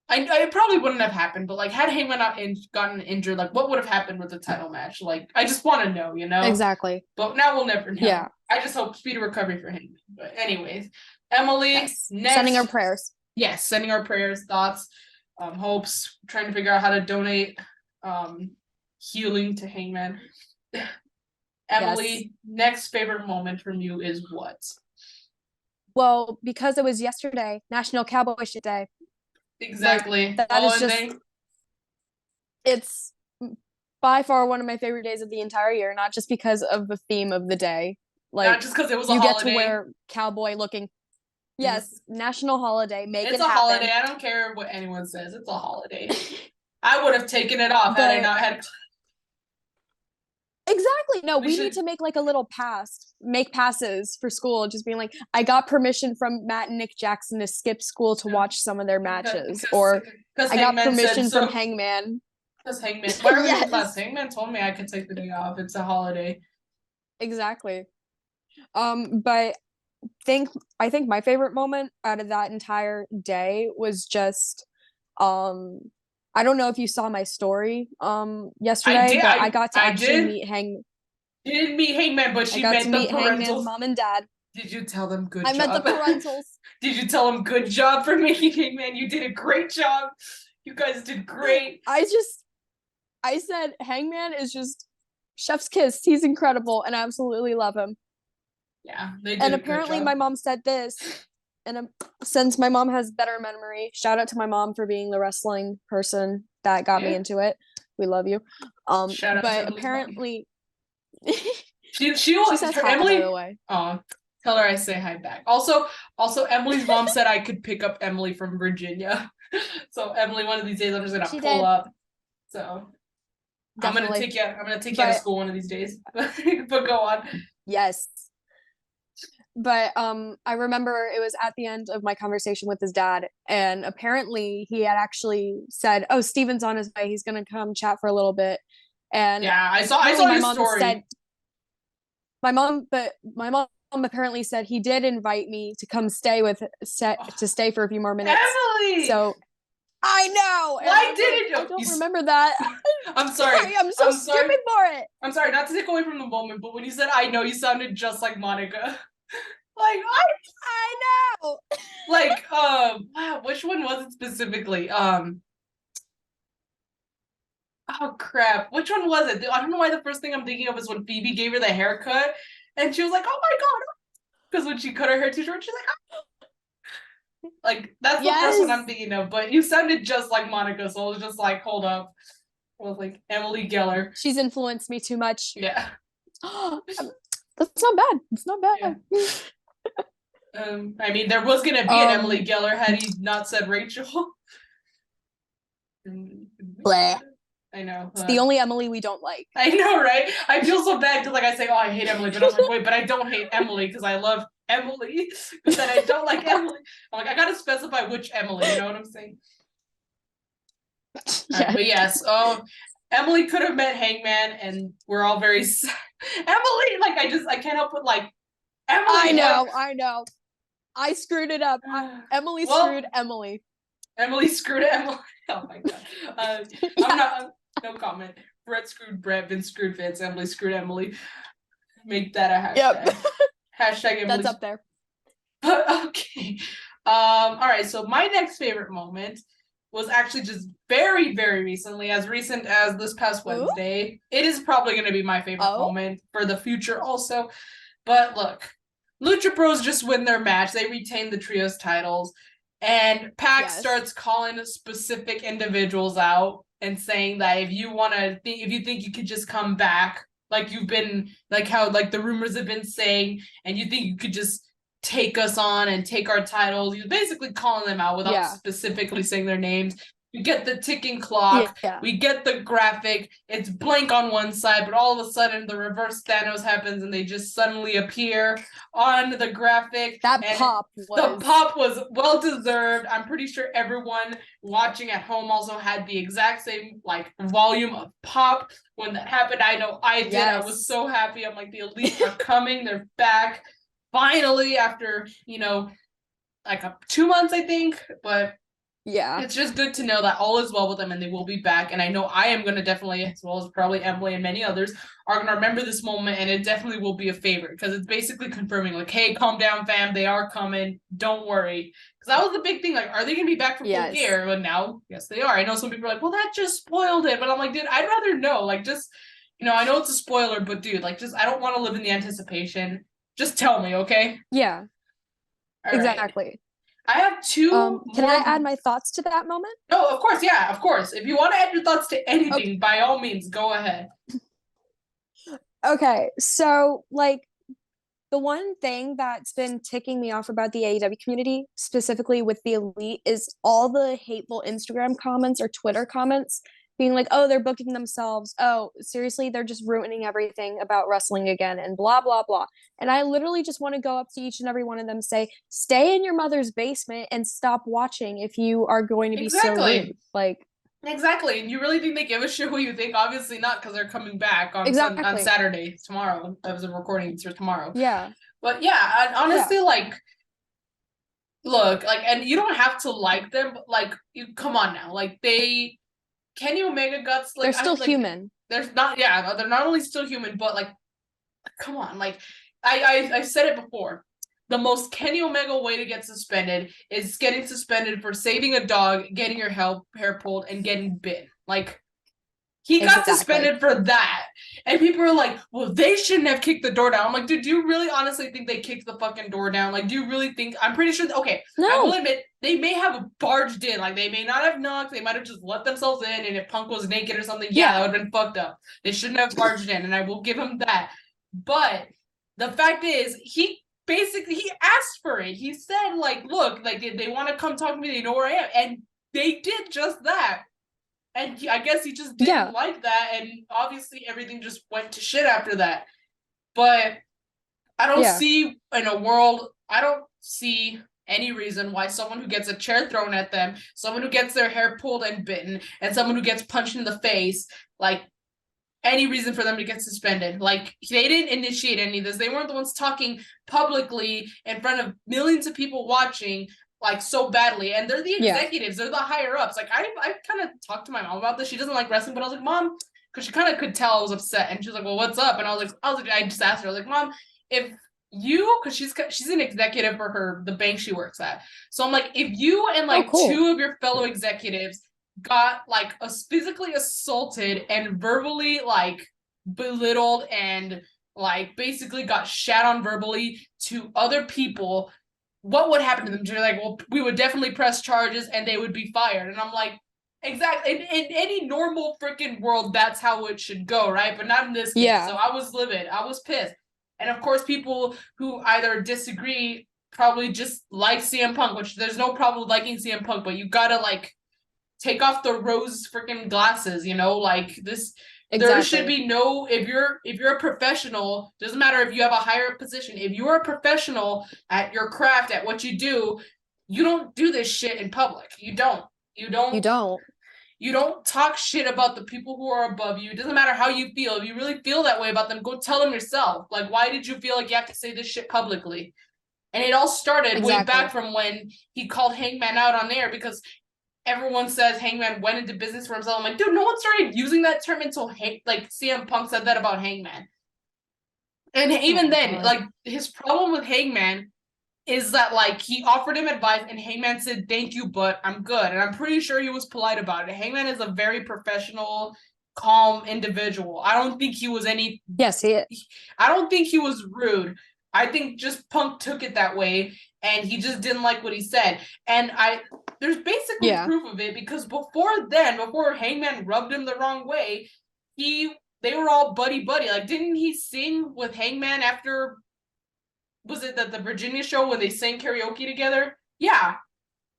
I probably wouldn't have happened, but like had Heyman not gotten injured, like what would have happened with the title match? Like I just want to know, Exactly. But now we'll never know. Yeah. I just hope speedy recovery for Heyman. But anyways, Emily, next, sending our prayers. Yes, sending our prayers, thoughts, hopes, trying to figure out how to donate healing to Hangman. Emily, next favorite moment from you is what? Well, because it was yesterday, National Cowboy Shit Day. Exactly. Like, that is just, it's by far one of my favorite days of the entire year, not just because of the theme of the day. Like, not just because it was a holiday. You get to wear cowboy looking. Yes, national holiday. Make it happen. It's a holiday. I don't care what anyone says. It's a holiday. I would have taken it off had I not had. Exactly. No, we need to make like a little make passes for school, just being like, I got permission from Matt and Nick Jackson to skip school to watch some of their matches. Or I got permission from Hangman. Because Hangman, why are we in class? Hangman told me I could take the day off. It's a holiday. Exactly. But I think my favorite moment out of that entire day was just I don't know if you saw my story yesterday, but I got to actually meet Hangman. You didn't meet Hangman, but she met the parentals. Mom and dad. Did you tell them good job? I met the parentals. Did you tell them good job for meeting Hangman? You did a great job. You guys did great. I said Hangman is just chef's kiss. He's incredible and I absolutely love him. Yeah, they did. And apparently my mom said this, and since my mom has better memory, shout out to my mom for being the wrestling person that got me into it. We love you. Shout out but apparently she says hi, Emily, by the way. Oh, tell her I say hi back. Also Emily's mom said I could pick up Emily from Virginia. So Emily, one of these days I'm just gonna pull up. So definitely. I'm gonna take you to school one of these days. But go on. Yes. But I remember it was at the end of my conversation with his dad, and apparently he had actually said, "Oh, Steven's on his way. He's gonna come chat for a little bit." And yeah, I saw my mom story. Said, my mom apparently said he did invite me to come stay for a few more minutes. Emily! So I know. Why didn't you? I don't remember that. I'm sorry. I'm so stupid for it. I'm sorry, not to take away from the moment, but when you said I know, you sounded just like Monica. Like I know. like wow, which one was it specifically? Oh crap, which one was it? I don't know why the first thing I'm thinking of is when Phoebe gave her the haircut, and she was like, "Oh my god!" Because when she cut her hair too short, she's like, "Ah." Like that's the first one I'm thinking of. But you sounded just like Monica, so I was just like, "Hold up." I was like Emily Geller. She's influenced me too much. Yeah. That's not bad. It's not bad. Yeah. I mean, there was gonna be an Emily Geller had he not said Rachel. Bleh. I know. It's the only Emily we don't like. I know, right? I feel so bad because, like, I say, "Oh, I hate Emily," but I'm like, wait, but I don't hate Emily because I love Emily, but then I don't like Emily. I'm like, I gotta specify which Emily. You know what I'm saying? Yeah. Right, but yes, Emily could have met Hangman, and we're all very sad. Emily. Like, I can't help but like Emily. I know. I screwed it up. Emily screwed Emily. Emily screwed Emily. Oh my god. I'm not. No comment. Brett screwed Brett. Vince screwed Vince. Emily screwed Emily. Make that a hashtag. Yep. Hashtag Emily. That's up there. Okay. All right. So my next favorite moment was actually just very, very recently, as recent as this past Wednesday. Ooh. It is probably going to be my favorite moment for the future also. But look, Lucha Bros just win their match. They retain the trios titles. And Pac starts calling specific individuals out and saying that if you think you could just come back, like you've been, like how like the rumors have been saying, and you think you could just take us on and take our titles, he's basically calling them out without specifically saying their names. We get the ticking clock. Yeah. We get the graphic. It's blank on one side, but all of a sudden the reverse Thanos happens and they just suddenly appear on the graphic. The pop was well deserved. I'm pretty sure everyone watching at home also had the exact same like volume of pop when that happened. I know I did. Yes. I was so happy. I'm like, the Elite are coming. They're back finally after, like 2 months, I think, but yeah, it's just good to know that all is well with them and they will be back. And I know I am going to definitely, as well as probably Emily and many others, are going to remember this moment, and it definitely will be a favorite because it's basically confirming, like, hey, calm down, fam. They are coming. Don't worry. Because that was the big thing. Like, are they going to be back for full gear? But now, yes, they are. I know some people are like, well, that just spoiled it. But I'm like, dude, I'd rather know. Like, just, I know it's a spoiler, but dude, like, just, I don't want to live in the anticipation. Just tell me, okay? Yeah. All exactly. Right. I have two. Can I add my thoughts to that moment? No, of course. Yeah, of course. If you want to add your thoughts to anything, by all means, go ahead. Okay. So, like, the one thing that's been ticking me off about the AEW community, specifically with the Elite, is all the hateful Instagram comments or Twitter comments being like, oh, they're booking themselves. Oh, seriously, they're just ruining everything about wrestling again and blah, blah, blah. And I literally just want to go up to each and every one of them and say, stay in your mother's basement and stop watching if you are going to be so rude. Like, exactly. And you really think they give a shit who you think? Obviously not, because they're coming back on Saturday, tomorrow. That was a recording for tomorrow. Yeah. But yeah, honestly, like, look, like, and you don't have to like them, but like, you come on now. Like, Kenny Omega Guts, like, they're still human. They're not only still human, but like, come on, like, I've said it before. The most Kenny Omega way to get suspended is getting suspended for saving a dog, getting your hair pulled, and getting bit. Like, he got suspended for that. And people are like, well, they shouldn't have kicked the door down. I'm like, dude, do you really honestly think they kicked the fucking door down? Like, do you really think? I'm pretty sure. Okay, no. I will admit, they may have barged in. Like, they may not have knocked. They might have just let themselves in. And if Punk was naked or something, that would have been fucked up. They shouldn't have barged in. And I will give him that. But the fact is, he asked for it. He said, like, look, like, they want to come talk to me. They know where I am. And they did just that. And I guess he just didn't like that, and obviously everything just went to shit after that. But I don't see any reason why someone who gets a chair thrown at them, someone who gets their hair pulled and bitten, and someone who gets punched in the face, like, any reason for them to get suspended. Like, they didn't initiate any of this. They weren't the ones talking publicly in front of millions of people watching, like, so badly, and they're the executives, they're the higher ups. Like, I kind of talked to my mom about this. She doesn't like wrestling, but I was like, Mom, because she kind of could tell I was upset, and she was like, well, what's up? And I was like, I just asked her, I was like, Mom, if because she's an executive for the bank she works at. So I'm like, if you and like cool. two of your fellow executives got like physically assaulted and verbally like belittled and like basically got shat on verbally to other people, what would happen to them? They're like, well, we would definitely press charges and they would be fired. And I'm like, exactly. In any normal freaking world, that's how it should go, right? But not in this case. Yeah. So I was livid. I was pissed. And of course, people who either disagree probably just like CM Punk, which there's no problem with liking CM Punk, but you gotta like take off the rose freaking glasses, you know, like this. There should Exactly. be no, if you're a professional, doesn't matter if you have a higher position, if you're a professional at your craft, at what you do, you don't do this shit in public. You don't. You You don't don't. you don't talk shit about the people who are above you. It doesn't matter how you feel. If you really feel that way about them, go tell them yourself. Like, why did you feel like you have to say this shit publicly? And it all started way back Exactly. from when he called Hangman out on air because everyone says Hangman went into business for himself. I'm like, dude, no one started using that term until like CM Punk said that about Hangman. And even then, God. like his problem with Hangman is that like he offered him advice and Hangman said, thank you, but I'm good. And I'm pretty sure he was polite about it. Hangman is a very professional, calm individual. I don't think he was Yes, I don't think he was rude. I think just Punk took it that way and he just didn't like what he said. And there's basically proof of it because before Hangman rubbed him the wrong way, they were all buddy buddy. Like, didn't he sing with Hangman after, was it the Virginia show when they sang karaoke together? Yeah.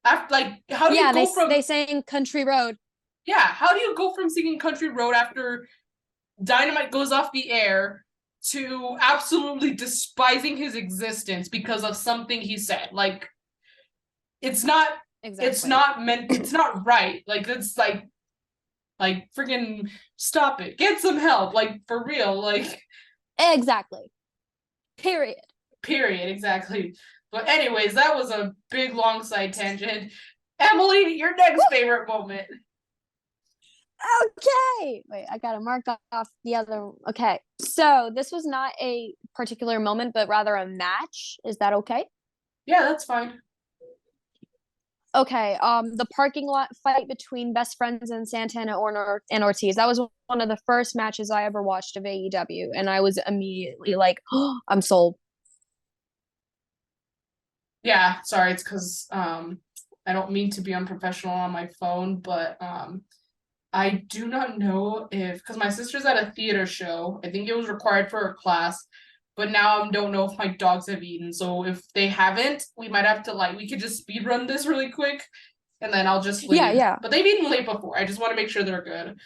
After, like, how do you go from they sang Country Road. Yeah, how do you go from singing Country Road after Dynamite goes off the air to absolutely despising his existence because of something he said? Like, it's not it's not right. Like, it's like freaking stop it. Get some help. Like, for real. Like, exactly. Period. Exactly. But anyways, that was a big long side tangent. Emily, your next favorite moment. Okay. Wait, I gotta mark off the other. Okay. So this was not a particular moment, but rather a match. Is that okay? Yeah, that's fine. Okay. The parking lot fight between Best Friends and Santana and Ortiz. That was one of the first matches I ever watched of AEW, and I was immediately like, oh, I'm sold. Yeah, sorry, it's because I don't mean to be unprofessional on my phone, but I do not know if, because my sister's at a theater show, I think it was required for her class, but now I don't know if my dogs have eaten. So if they haven't, we might have to we could just speed run this really quick, and then I'll just leave. Yeah. But they've eaten late before. I just want to make sure they're good.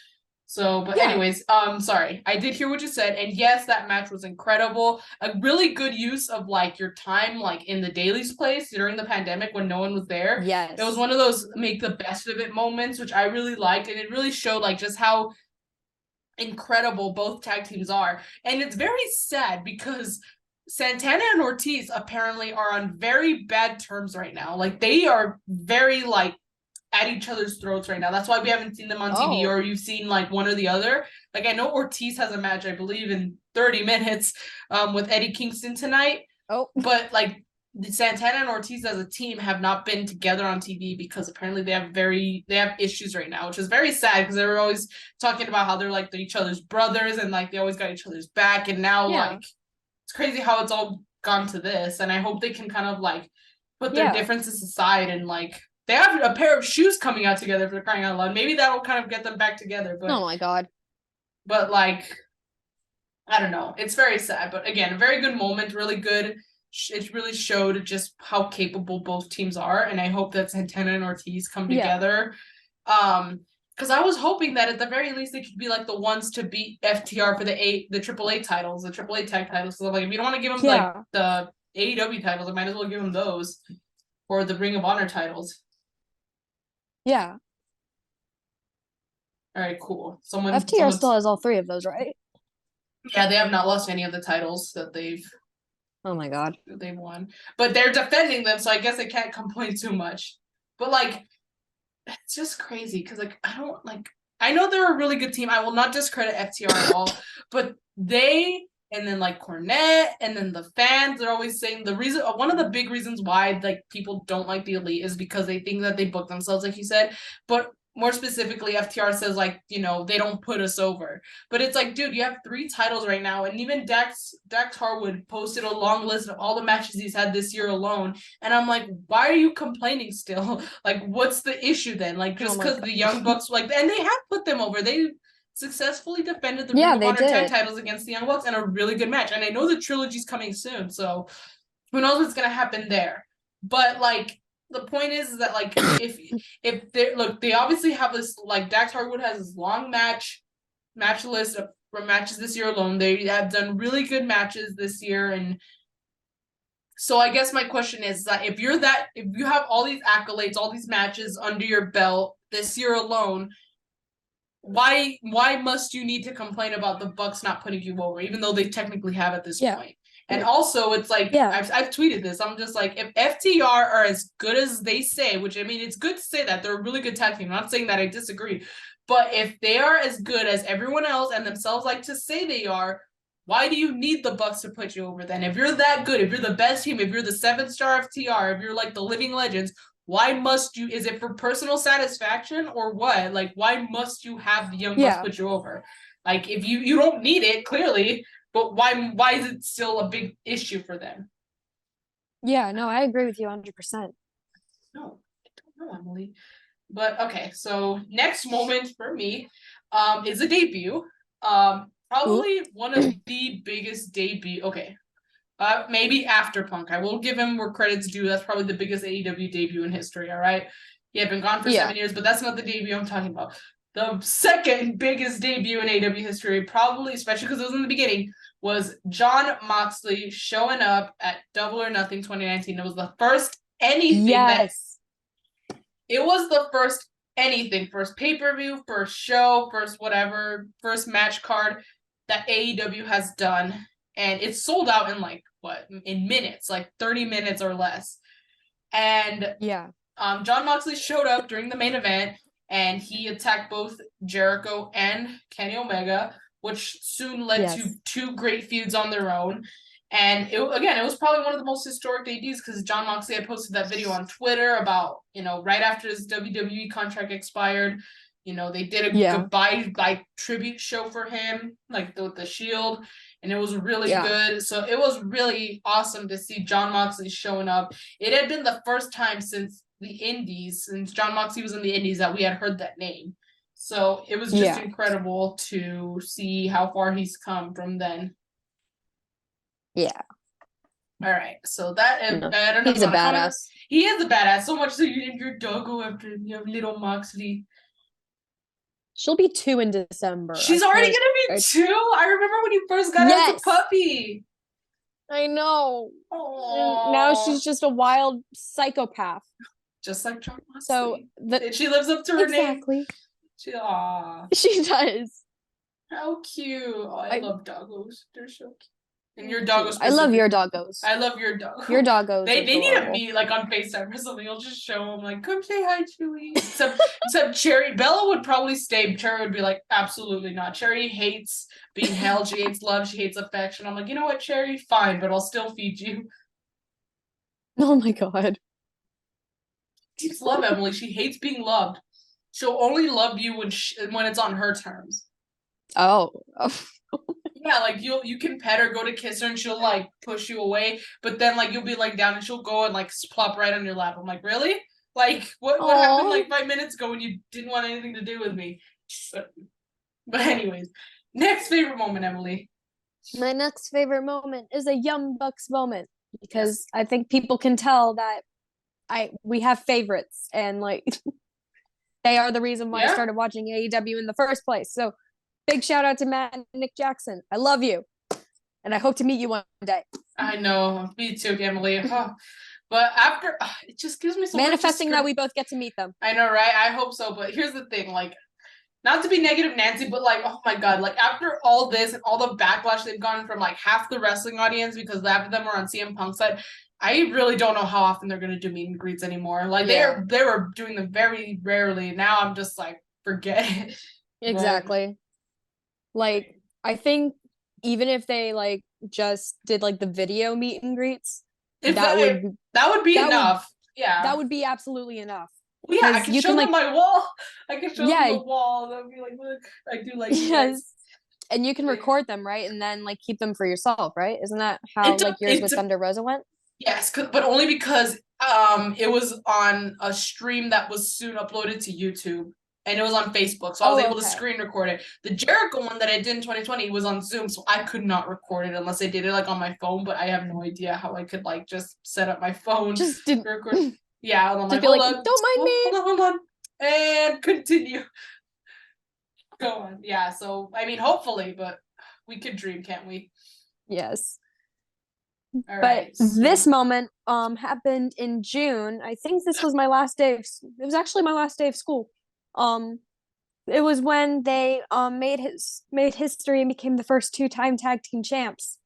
So, but Yeah. anyways, sorry. I did hear what you said, and yes, that match was incredible. A really good use of like your time, like in the Daily's place during the pandemic when no one was there. Yes. It was one of those make the best of it moments, which I really liked, and it really showed like just how incredible both tag teams are. And it's very sad because Santana and Ortiz apparently are on very bad terms right now. Like they are very like at each other's throats right now. That's why we haven't seen them on TV or you've seen like one or the other. Like I know Ortiz has a match, I believe, in 30 minutes with Eddie Kingston tonight. But like Santana and Ortiz as a team have not been together on TV because apparently they have issues right now, which is very sad because they were always talking about how they're like each other's brothers and like they always got each other's back. And now like it's crazy how it's all gone to this. And I hope they can kind of like put their differences aside and like they have a pair of shoes coming out together for crying out loud. Maybe that'll kind of get them back together. But oh my god. But like, I don't know. It's very sad. But again, a very good moment. Really good. It really showed just how capable both teams are. And I hope that Santana and Ortiz come together. Because I was hoping that at the very least they could be like the ones to beat FTR for the AAA titles, the AAA tag titles. So like, if you don't want to give them like the AEW titles, I might as well give them those or the Ring of Honor titles. Yeah. All right, cool. FTR still has all three of those, right? Yeah, they have not lost any of the titles that they've. Oh my god. They've won, but they're defending them, so I guess I can't complain too much. But like, it's just crazy because like I don't like. I know they're a really good team. I will not discredit FTR at all, but they and then like Cornette, and then the fans are always saying the reason, one of the big reasons why like people don't like the Elite is because they think that they book themselves, like you said. But more specifically, FTR says like, you know, they don't put us over. But it's like, dude, you have 3 titles right now, and even Dax Harwood posted a long list of all the matches he's had this year alone, and I'm like, why are you complaining still? Like, what's the issue then? Like, just because the Young Bucks, like, and they have put them over. They successfully defended the Ring of Honor tag titles against the Young Bucks in a really good match. And I know the trilogy's coming soon, so who knows what's gonna happen there. But like, the point is that like, if they look, they obviously have this, like, Dax Harwood has this long match list of matches this year alone. They have done really good matches this year, and so I guess my question is that if you have all these accolades, all these matches under your belt this year alone, why must you need to complain about the Bucks not putting you over, even though they technically have at this point? And also, it's like, I've tweeted this. I'm just like, if FTR are as good as they say, which, I mean, it's good to say that. They're a really good tag team. I'm not saying that I disagree. But if they are as good as everyone else and themselves like to say they are, why do you need the Bucks to put you over then? If you're that good, if you're the best team, if you're the 7-star FTR, if you're like the living legends, why must you? Is it for personal satisfaction or what? Like, why must you have the Young Bucks put you over? Like, if you don't need it, clearly, but why is it still a big issue for them? Yeah, no, I agree with you 100%. No, I don't know, Emily. But okay, so next moment for me is a debut. Probably one of the biggest debut. Okay, maybe after Punk. I will give him where credit's due. That's probably the biggest AEW debut in history, all right? He had been gone for 7 years, but that's not the debut I'm talking about. The second biggest debut in AEW history, probably, especially because it was in the beginning, was Jon Moxley showing up at Double or Nothing 2019. It was the first anything it was the first anything, first pay-per-view, first show, first whatever, first match card that AEW has done. And it's sold out in like, what, in minutes, like 30 minutes or less. And Jon Moxley showed up during the main event, and he attacked both Jericho and Kenny Omega, which soon led to 2 great feuds on their own. And it was probably one of the most historic debuts because Jon Moxley had posted that video on Twitter about, you know, right after his WWE contract expired, you know, they did a goodbye like tribute show for him, like with the Shield, and it was really good. So it was really awesome to see Jon Moxley showing up. It had been the first time since the Indies, since Jon Moxley was in the Indies, that we had heard that name. So it was just incredible to see how far he's come from then. Yeah. All right. So that I don't know. He's a badass. He is a badass. So much so you named your doggo after him. You have little Moxley. She'll be 2 in December. She's already gonna be 2? I remember when you first got her as a puppy. I know. And now she's just a wild psychopath. Just like Jon Moxley. So she lives up to her name. Exactly. She does. How cute. Oh, I love doggos. They're so cute. And your doggos. I love your doggos. I love your doggos. Your doggos. They need to meet like on FaceTime or something. You'll just show them like, come say hi, Chewy. Except Cherry. Bella would probably stay. Cherry would be like, absolutely not. Cherry hates being held. She hates love. She hates affection. I'm like, you know what, Cherry? Fine, but I'll still feed you. Oh my god. She's love Emily. She hates being loved. She'll only love you when it's on her terms. Oh. Yeah, like you can pet her, go to kiss her, and she'll like push you away. But then like you'll be like down, and she'll go and like plop right on your lap. I'm like, really? Like what happened like 5 minutes ago when you didn't want anything to do with me? But anyways, next favorite moment, Emily. My next favorite moment is a Young Bucks moment because I think people can tell that we have favorites, and like they are the reason why I started watching AEW in the first place. So big shout out to Matt and Nick Jackson. I love you. And I hope to meet you one day. I know. Me too, Emily. Oh. But after, it just gives me so manifesting that we both get to meet them. I know, right? I hope so. But here's the thing, like, not to be negative Nancy, but like, oh my God, like after all this and all the backlash they've gotten from like half the wrestling audience because half of them are on CM Punk's side, I really don't know how often they're going to do meet and greets anymore. Like they were doing them very rarely. Now I'm just like, forget it. Exactly. Like, I think even if they like just did like the video meet and greets, If that would that would be that would enough. Yeah. that would be absolutely enough. Well, yeah, I Because can you show can them like, my wall. I can show them yeah, the wall. They'll be like, look, I do like you guys. yes. And you can record them, right? And then like keep them for yourself, right? Isn't that how It like yours with it Thunder Rosa went? yes, but only because it was on a stream that was soon uploaded to YouTube. And it was on Facebook, so I was Oh, able to okay. screen record it. The Jericho one that I did in 2020 was on Zoom, so I could not record it unless I did it like on my phone. But I have no idea how I could like just set up my phone Just didn't to record. Yeah, and I'm just like, be hold like, on, don't mind me. hold on, and continue. Go on. Yeah, so I mean, hopefully, but we could dream, can't we? Yes. All But right, this so moment happened in June. I think this was my last day of, it was actually my last day of school. Um it was when they made history and became the first two-time tag team champs.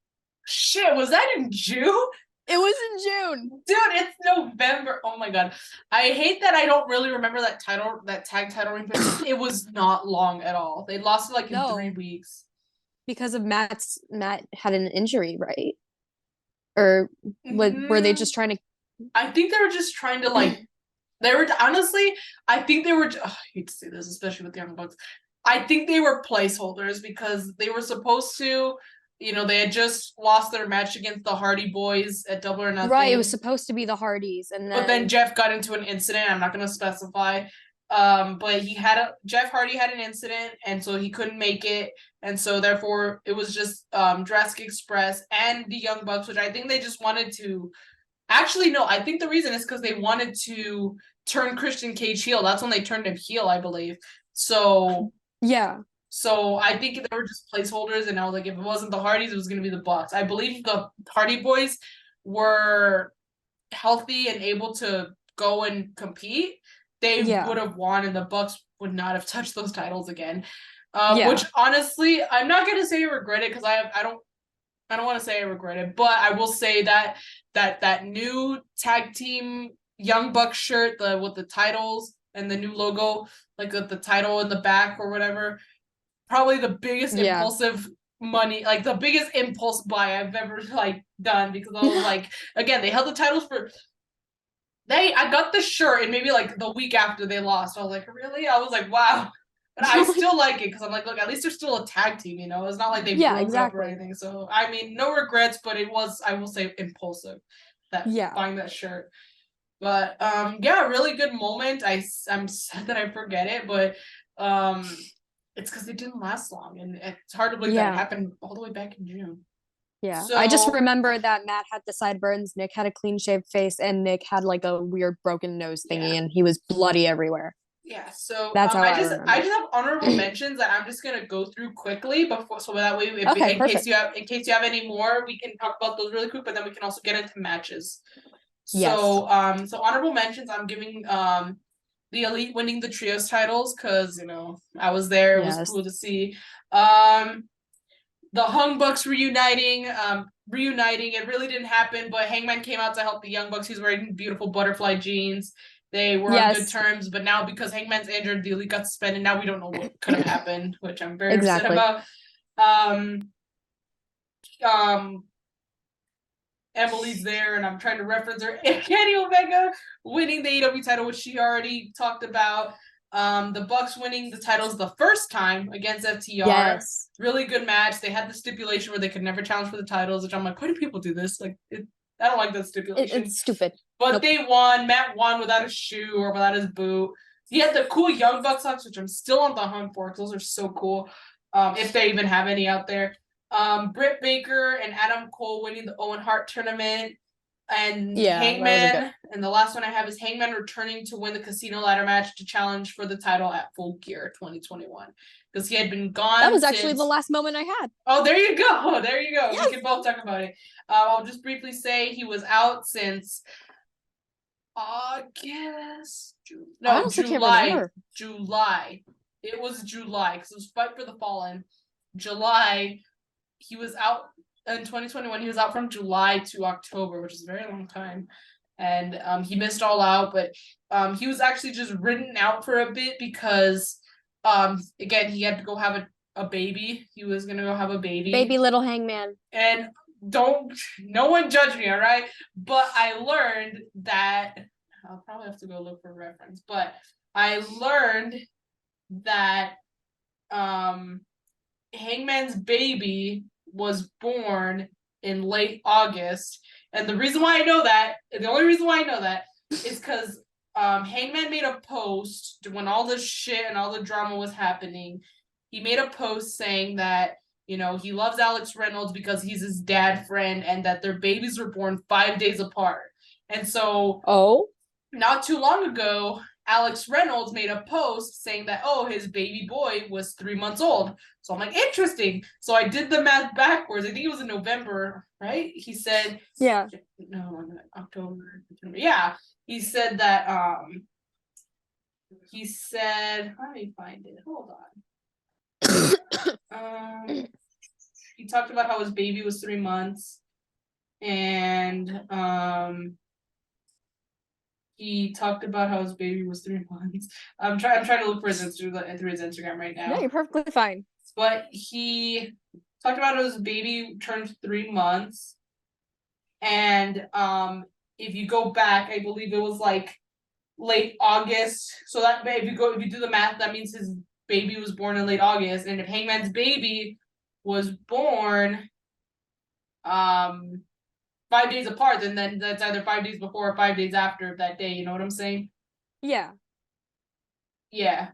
shit, was that in June? It was in June. Dude, it's November. Oh my god. I hate that I don't really remember that title, that tag title ring, but it was not long at all. They lost it like in 3 weeks. Because of Matt had an injury, right? Or were they Mm, just trying to I think they were just trying to like they were honestly, I think they were I hate to say this, especially with the Young Bucks. I think they were placeholders because they were supposed to, they had just lost their match against the Hardy Boys at Double or Right, it was Nothing. supposed to be the Hardys and But then then Jeff got into an incident. I'm not going to specify. But Jeff Hardy had an incident, and so he couldn't make it, and so therefore it was just Jurassic Express and the Young Bucks, which I think they just wanted to. Actually, no, I think the reason is because they wanted to turn Christian Cage heel. That's when they turned him heel, I believe. So yeah. so I think they were just placeholders, and I was like, if it wasn't the Hardys, it was going to be the Bucks. I believe the Hardy Boys were healthy and able to go and compete, they Yeah. would have won, and the Bucks would not have touched those titles again. Which Yeah. honestly, I'm not gonna say I regret it because I don't want to say I regret it, but I will say that that new tag team Young Bucks shirt, the with the titles and the new logo, like the title in the back or whatever, probably the biggest Yeah. impulsive money, like the biggest impulse buy I've ever like done because I was like, again, they held the titles for I got the shirt and maybe like the week after they lost. I was like, really? I was like, wow. But I still like it because I'm like, look, at least they're still a tag team, It's not like they Yeah, broke up or exactly. anything. So I mean, no regrets, but it was, I will say, impulsive that Yeah. buying that shirt. But yeah, really good moment. I'm sad that I forget it, but it's because it didn't last long, and it's hard to believe that it Yeah. happened all the way back in June. Yeah. I just So remember that Matt had the sideburns, Nick had a clean shaved face, and Nick had like a weird broken nose thingy yeah, and he was bloody everywhere. yeah, so That's how I I just remember it. have honorable mentions that I'm just gonna go through quickly before, so that way, if Okay, perfect. in case you have any more, we can talk about those really quick. But then we can also get into matches. Yes. So honorable mentions, I'm giving the Elite winning the trios titles because I was there. It was Yes. cool to see. Um, the Hung Bucks reuniting. It really didn't happen, but Hangman came out to help the Young Bucks. He's wearing beautiful butterfly jeans. They were on good Yes. terms, but now because Hangman's injured, the Elite got suspended. Now we don't know what could have happened, which I'm very upset Exactly. about. Um, um, Emily's there, and I'm trying to reference her. Kenny Omega winning the AEW title, which she already talked about. The Bucks winning the titles the first time against FTR. Yes. Really good match. They had the stipulation where they could never challenge for the titles, which I'm like, why do people do this? Like, I don't like that stipulation. It's stupid. But Nope. they won. Matt won without a shoe or without his boot. He had the cool Young Bucks socks, which I'm still on the hunt for. Those are so cool. If they even have any out there. Britt Baker and Adam Cole winning the Owen Hart tournament. And Yeah, that was a good. Hangman, and the last one I have is Hangman returning to win the casino ladder match to challenge for the title at Full Gear 2021 because he had been gone. That was actually the last moment I had. Oh, there you go. There you go. Yes. We can both talk about it. I'll just briefly say he was out since August. No, I honestly can't July. remember. July. It was July because it was Fight for the Fallen. July. He was out in 2021. He was out from July to October, which is a very long time. And he missed All Out, but he was actually just ridden out for a bit because again, he had to go have a baby. He was gonna go have a baby. Baby little Hangman. And no one judge me, all right? But I learned that I'll probably have to go look for a reference, but I learned that Hangman's baby was born in late August. And the reason why I know that, the only reason why I know that is because Hangman made a post when all the shit and all the drama was happening. He made a post saying that, you know, he loves Alex Reynolds because he's his dad friend and that their babies were born 5 days apart. And so, not too long ago, Alex Reynolds made a post saying that, oh, his baby boy was 3 months old. So I'm like, interesting. So I did the math backwards. I think it was in November, right? He said, no, October. Yeah. He said that, he said, how do you find it? Hold on. He talked about how his baby was 3 months. And, he talked about how his baby was 3 months. I'm trying to look for his through his Instagram right now. No, you're perfectly fine. But he talked about his baby turned 3 months, and if you go back, I believe it was like late August. So that if you do the math, that means his baby was born in late August, and if Hangman's baby was born 5 days apart, then that's either 5 days before or 5 days after that day. You know what I'm saying? Yeah. Yeah.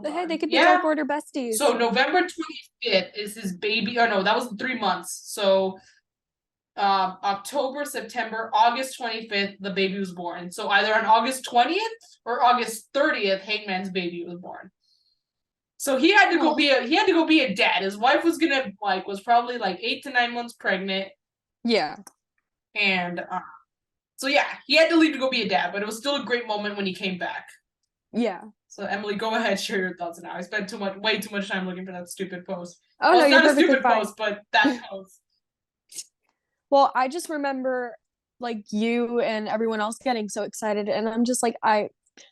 Hey, they could be dark order besties. So November 25th is his baby. Oh no, that was 3 months. So October, September, August 25th, the baby was born. So either on August 20th or August 30th, Hangman's baby was born. So he had to go be a dad. His wife was probably like 8 to 9 months pregnant. Yeah. And so yeah, he had to leave to go be a dad, but it was still a great moment when he came back. Yeah. So Emily, go ahead, share your thoughts now. I spent way too much time looking for that stupid post. Oh no, it's you're not a stupid fine. post, but that post. Well, I just remember like you and everyone else getting so excited, and I'm just like, I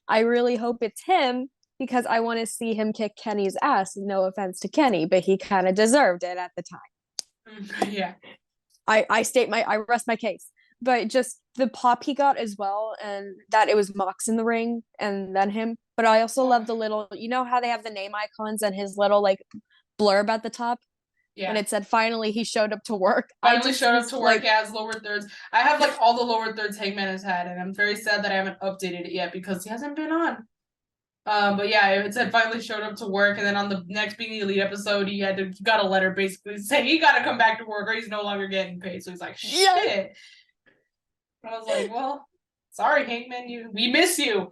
really hope it's him because I want to see him kick Kenny's ass. No offense to Kenny, but he kind of deserved it at the time. Yeah. I rest my case. But just the pop he got as well, and that it was Mox in the ring and then him. But I also love the little, you know how they have the name icons and his little like blurb at the top? Yeah. When it said finally he showed up to work. Finally showed up to work as lower thirds. I have like all the lower thirds Hangman has had, and I'm very sad that I haven't updated it yet because he hasn't been on. But yeah, it said finally showed up to work, and then on the next Being the Elite episode, he got a letter basically saying he got to come back to work or he's no longer getting paid. So he's like, shit. Yeah. I was like, well, sorry, Hangman, we miss you.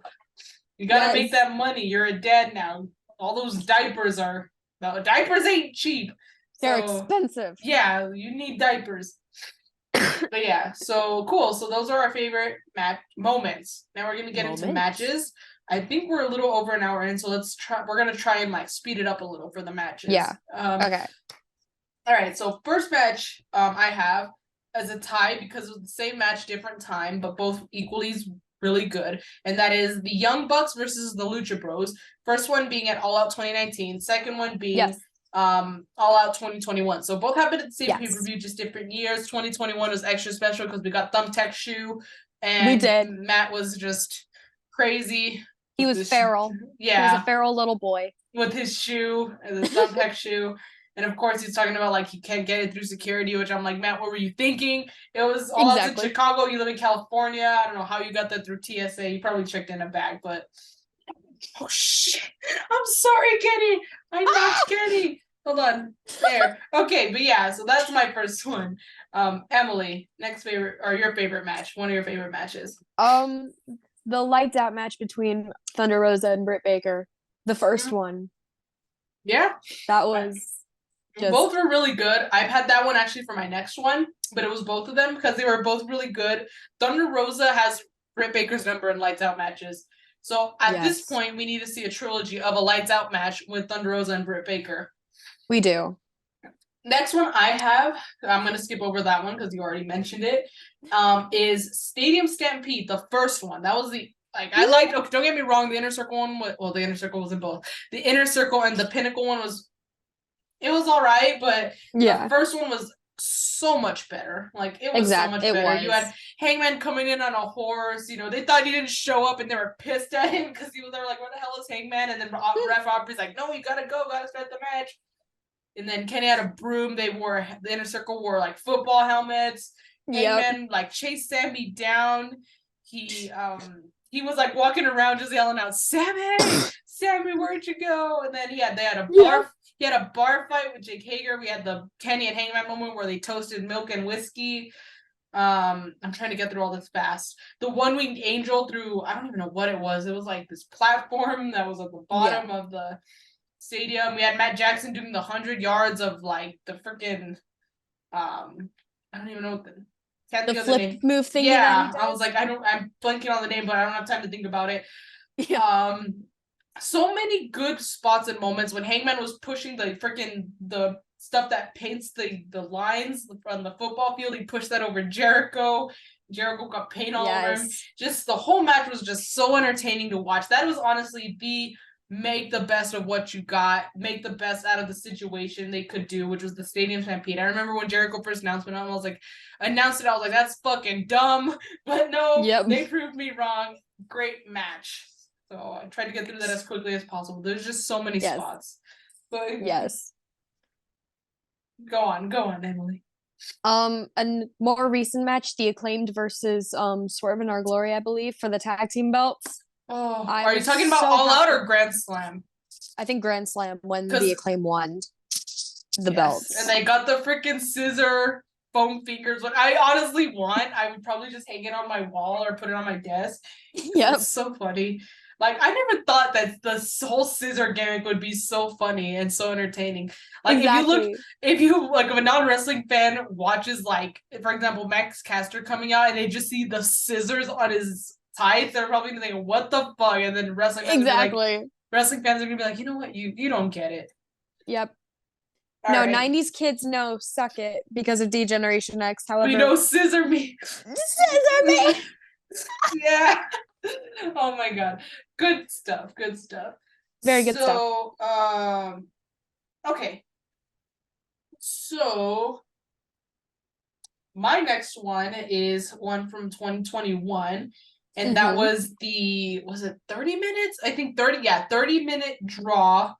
You gotta make that money. You're a dad now. All those diapers ain't cheap. They're expensive. Yeah, you need diapers. But yeah, so cool. So those are our favorite moments. Now we're gonna get into matches. I think we're a little over an hour in, so we're gonna try and like speed it up a little for the matches. Yeah. Okay. All right. So first match I have as a tie because it was the same match, different time, but both equally really good. And that is the Young Bucks versus the Lucha Bros. First one being at All Out 2019. Second one being All Out 2021. So both happened at the same pay-per-view, just different years. 2021 was extra special because we got Thumbtack Shoe. And we did. Matt was just crazy. He was feral. Yeah. He was a feral little boy. With his shoe, the Thumbtack shoe. And of course, he's talking about like he can't get it through security, which I'm like, Matt, what were you thinking? It was all out in Chicago. You live in California. I don't know how you got that through TSA. You probably checked in a bag, but oh shit! I'm sorry, Kenny. I knocked Kenny. Hold on. There. Okay, but yeah. So that's my first one. Emily, next favorite or your favorite match? One of your favorite matches? The lights out match between Thunder Rosa and Britt Baker. The first one. Yeah. That was. Both were really good. I've had that one actually for my next one, but it was both of them because they were both really good. Thunder Rosa has Britt Baker's number in lights out matches. So at this point, we need to see a trilogy of a lights out match with Thunder Rosa and Britt Baker. We do. Next one I have, I'm going to skip over that one because you already mentioned it, is Stadium Stampede, the first one. That was the Like I liked. Okay, don't get me wrong. The Inner Circle one was the Inner Circle was in both. The Inner Circle and the Pinnacle one was it was all right, but the first one was so much better. Like it was so much better. You had Hangman coming in on a horse. You know, they thought he didn't show up, and they were pissed at him because they were like, "Where the hell is Hangman?" And then Ref Aubrey's like, "No, you gotta go. Gotta start the match." And then Kenny had a broom. They wore the Inner Circle wore like football helmets. Hangman like chased Sammy down. He was like walking around just yelling out, "Sammy, Sammy, where'd you go?" And then they had a bar. He had a bar fight with Jake Hager. We had the Kenny and Hangman moment where they toasted milk and whiskey. I'm trying to get through all this fast. The One-Winged Angel through, I don't even know what it was. It was like this platform that was at the bottom of the stadium. We had Matt Jackson doing the 100 yards of like the freaking, I don't even know what can't think of the name. Move thing. Yeah, I was like, I'm blanking on the name, but I don't have time to think about it. Yeah. So many good spots and moments when Hangman was pushing the stuff that paints the lines on the football field. He pushed that over Jericho. Jericho got paint all over him. Just the whole match was just so entertaining to watch. That was honestly make the best of what you got, make the best out of the situation they could do, which was the Stadium Stampede. I remember when Jericho first announced it, I was like, that's fucking dumb. But no, they proved me wrong. Great match. So I tried to get through that as quickly as possible. There's just so many spots. But go on, Emily. A more recent match, the Acclaimed versus Swerve and Our Glory, I believe, for the tag team belts. Oh, are you talking about All Out or Grand Slam? I think Grand Slam when the Acclaim won the belts. And they got the freaking scissor foam fingers. What I honestly I would probably just hang it on my wall or put it on my desk. It's so funny. Like, I never thought that this whole scissor gimmick would be so funny and so entertaining. Like, if you like, if a non-wrestling fan watches, like, for example, Max Caster coming out and they just see the scissors on his tights, they're probably gonna think, what the fuck? And then wrestling fans are gonna be like, you know what? You don't get it. Yep. All right. 90s kids know suck it because of D-Generation X. However, we know scissor me. Scissor me. Yeah. Oh my god. Good stuff. Very good stuff. So, okay. So, my next one is one from 2021. And that was it 30 minutes? I think 30-minute draw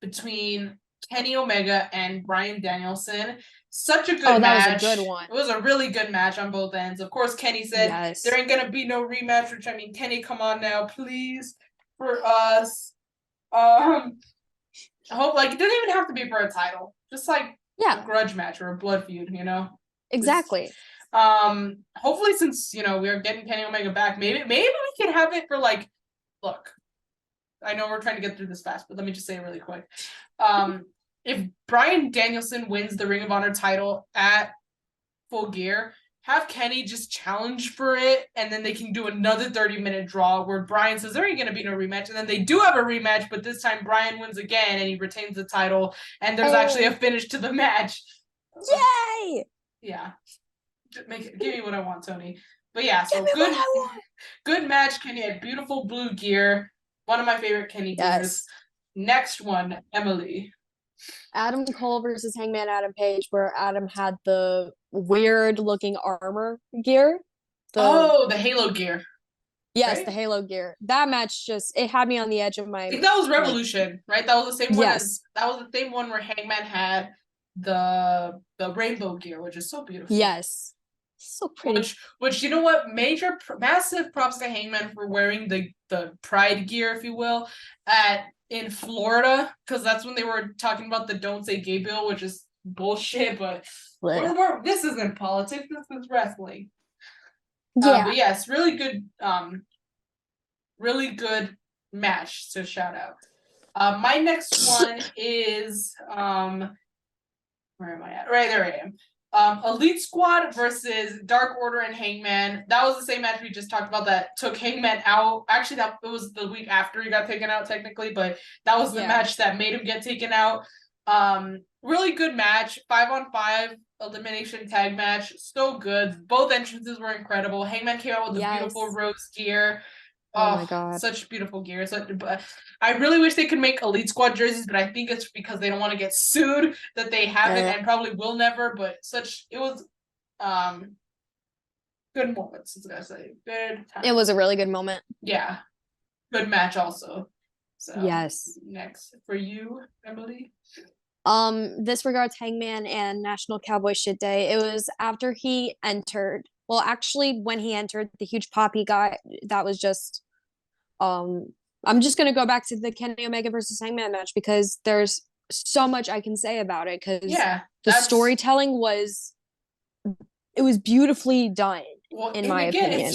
between Kenny Omega and Bryan Danielson. Such a good match. That was a good one. It was a really good match on both ends. Of course, Kenny said there ain't gonna be no rematch, which I mean, Kenny, come on now, please, for us. I hope it doesn't even have to be for a title. Just like a grudge match or a blood feud, you know? Exactly. Hopefully since, we are getting Kenny Omega back, maybe we can have it for look. I know we're trying to get through this fast, but let me just say it really quick. If Bryan Danielson wins the Ring of Honor title at Full Gear, have Kenny just challenge for it, and then they can do another 30-minute draw where Bryan says there ain't going to be no rematch, and then they do have a rematch, but this time Bryan wins again, and he retains the title, and there's actually a finish to the match. Yay! Yeah. Give me what I want, Tony. But yeah, so good match. Kenny had beautiful blue gear. One of my favorite Kenny gears. Next one, Emily. Adam Cole versus Hangman Adam Page, where Adam had the weird looking armor gear. The Halo gear. Yes, right? The Halo gear. That match it had me on the edge of my. I think that was Revolution, right? That was the same one. That was the same one where Hangman had the rainbow gear, which is so beautiful. Yes, so pretty. Which you know what? Massive props to Hangman for wearing the Pride gear, if you will, in Florida, because that's when they were talking about the Don't Say Gay bill, which is bullshit. But this isn't politics. This is wrestling. But yes, really good match to shout out. My next one is where am I at? Right there I am. Elite Squad versus Dark Order and Hangman. That was the same match we just talked about that took Hangman out. Actually, it was the week after he got taken out technically, but that was the match that made him get taken out. Really good match. 5-on-5 elimination tag match. So good. Both entrances were incredible. Hangman came out with the beautiful rose gear. Oh my Oh, god. such beautiful gear. So, but I really wish they could make Elite Squad jerseys, but I think it's because they don't want to get sued that they haven't and probably will never. But it was good moments, I was gonna say. Good time. It was a really good moment. Yeah. Good match also. So yes. Next for you, Emily. This regards Hangman and National Cowboy Shit Day. It was after he entered. Well, actually, when he entered, the huge pop he got, that was just I'm just gonna go back to the Kenny Omega versus Hangman match because there's so much I can say about it because the storytelling was beautifully done. Well, in my opinion,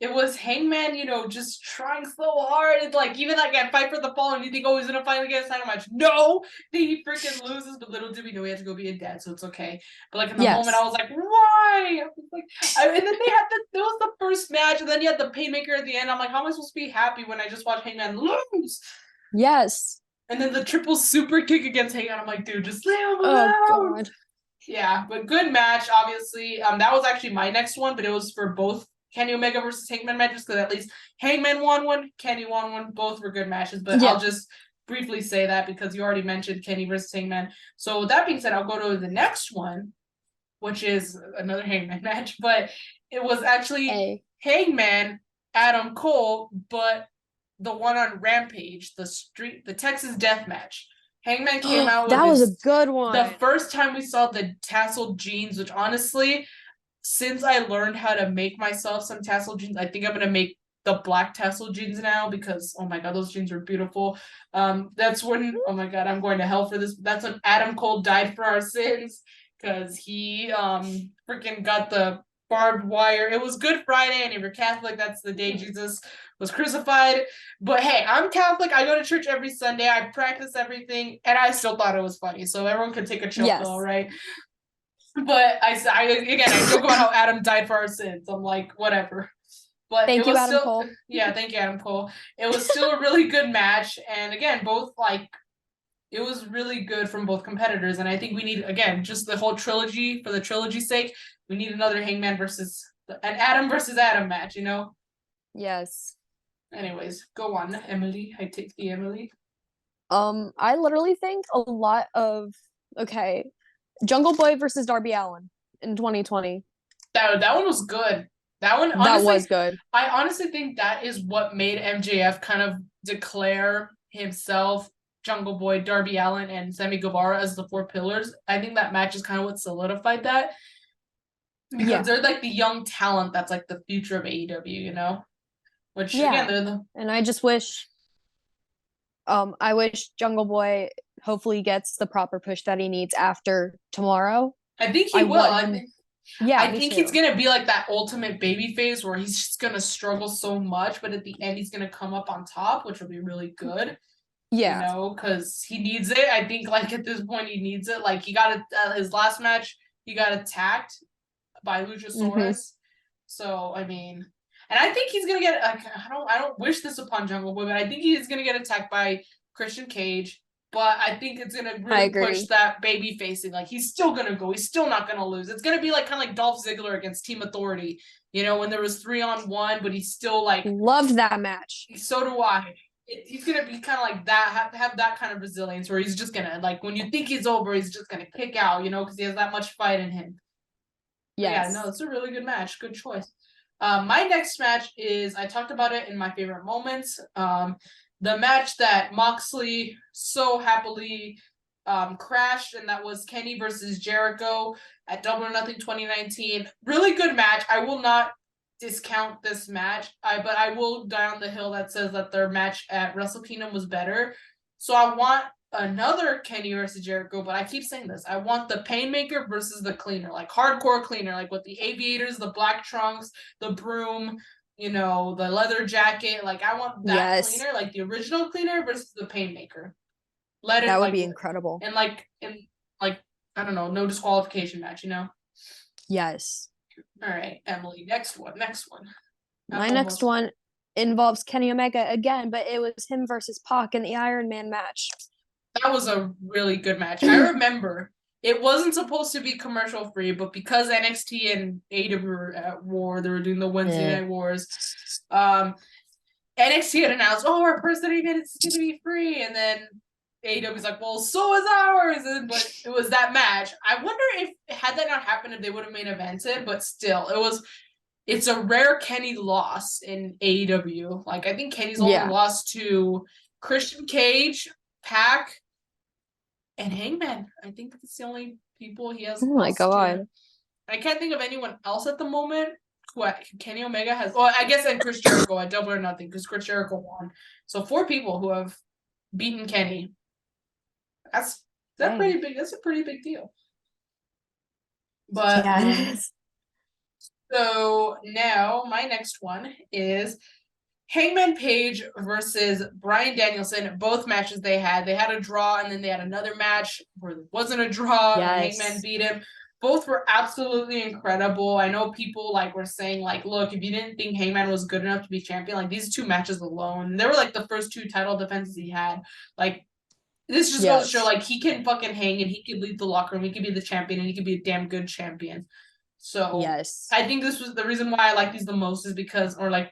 it was Hangman, just trying so hard. It's like even like at Fight for the Fallen, you think, oh, he's gonna finally get a title match. No, he freaking loses. But little did we know he had to go be a dad, so it's okay. But like in the moment, I was like, why? And then there was the first match, and then you had the Painmaker at the end. I'm like, how am I supposed to be happy when I just watched Hangman lose? Yes. And then the triple super kick against Hangman. I'm like, dude, just leave him alone. Oh god. Yeah, but good match, obviously. That was actually my next one, but it was for both Kenny Omega versus Hangman matches, because at least Hangman won one, Kenny won one. Both were good matches, but I'll just briefly say that because you already mentioned Kenny versus Hangman. So with that being said, I'll go to the next one, which is another Hangman match, but it was actually Hangman, Adam Cole, but the one on Rampage, the Texas Death Match. Hangman came out with that was a good one. The first time we saw the tasseled jeans, which honestly, since I learned how to make myself some tasseled jeans, I think I'm gonna make the black tasseled jeans now because oh my god, those jeans are beautiful. That's when oh my god, I'm going to hell for this. That's when Adam Cole died for our sins because he freaking got the barbed wire. It was Good Friday, and if you're Catholic, that's the day Jesus was crucified. But hey, I'm Catholic. I go to church every Sunday. I practice everything, and I still thought it was funny. So everyone could take a chill pill, right? But I joke about how Adam died for our sins. I'm like, whatever. But thank you, Adam Cole. Yeah, thank you, Adam Cole. It was still a really good match, and again, both it was really good from both competitors. And I think we need just the whole trilogy for the trilogy's sake. We need another Hangman versus an Adam versus Adam match. Yes. Anyways, go on, Emily. I take the Emily. I literally think a lot of Jungle Boy versus Darby Allin in 2020. That one was good. That one honestly, that was good. I honestly think that is what made MJF kind of declare himself, Jungle Boy, Darby Allin, and Sammy Guevara as the four pillars. I think that match is kind of what solidified that. Because they're like the young talent that's like the future of AEW, Which again, they're the and I just wish I wish Jungle Boy hopefully gets the proper push that he needs after tomorrow. I think he will. I think he's gonna be like that ultimate baby phase where he's just gonna struggle so much, but at the end he's gonna come up on top, which will be really good. Yeah, because he needs it. I think at this point he needs it. Like he got his last match, he got attacked by Luchasaurus. So I mean, and I think he's gonna get. I don't wish this upon Jungle Boy, but I think he's gonna get attacked by Christian Cage. But I think it's gonna really push that baby facing. He's still gonna go. He's still not gonna lose. It's gonna be kind of like Dolph Ziggler against Team Authority. When there was 3-on-1, but he's still loved that match. So do I. He's gonna be kind of like that. Have that kind of resilience where he's just gonna when you think he's over, he's just gonna kick out. Because he has that much fight in him. Yes. Yeah, no, it's a really good match. Good choice. My next match is, I talked about it in my favorite moments. The match that Moxley so happily crashed, and that was Kenny versus Jericho at Double or Nothing 2019. Really good match. I will not discount this match, but I will die on the hill that says that their match at Wrestle Kingdom was better. So I want another Kenny versus Jericho, but I keep saying this. I want the Painmaker versus the Cleaner, hardcore Cleaner, with the aviators, the black trunks, the broom, the leather jacket. I want that Cleaner, the original Cleaner versus the Painmaker. That would be incredible. And I don't know, no disqualification match, Yes. All right, Emily, next one. My next one involves Kenny Omega again, but it was him versus Pac in the Iron Man match. That was a really good match. I remember it wasn't supposed to be commercial free, but because NXT and AEW were at war, they were doing the Wednesday Night Wars. NXT had announced, oh, our first 30 minutes is going to be free. And then AEW's like, well, so is ours. But it was that match. I wonder if, had that not happened, if they would have main evented. But still, it's a rare Kenny loss in AEW. Like, I think Kenny's only lost to Christian Cage, Pac, and Hangman. I think that's the only people he has lost to. I can't think of anyone else at the moment. What Kenny Omega has, well, I guess, and Chris Jericho at Double or Nothing, because Chris Jericho won. So 4 people who have beaten Kenny. That's pretty big. That's a pretty big deal. But yeah, it is. So now my next one is Hangman Page versus Bryan Danielson. Both matches they had a draw, and then they had another match where there wasn't a draw. Yes. And Hangman beat him. Both were absolutely incredible. I know people like were saying like, look, if you didn't think Hangman was good enough to be champion, like these 2 matches alone, they were like the first 2 title defenses he had. Like this just goes to show like he can fucking hang and he can lead the locker room. He can be the champion and he can be a damn good champion. So I think this was the reason why I like these the most is because, or like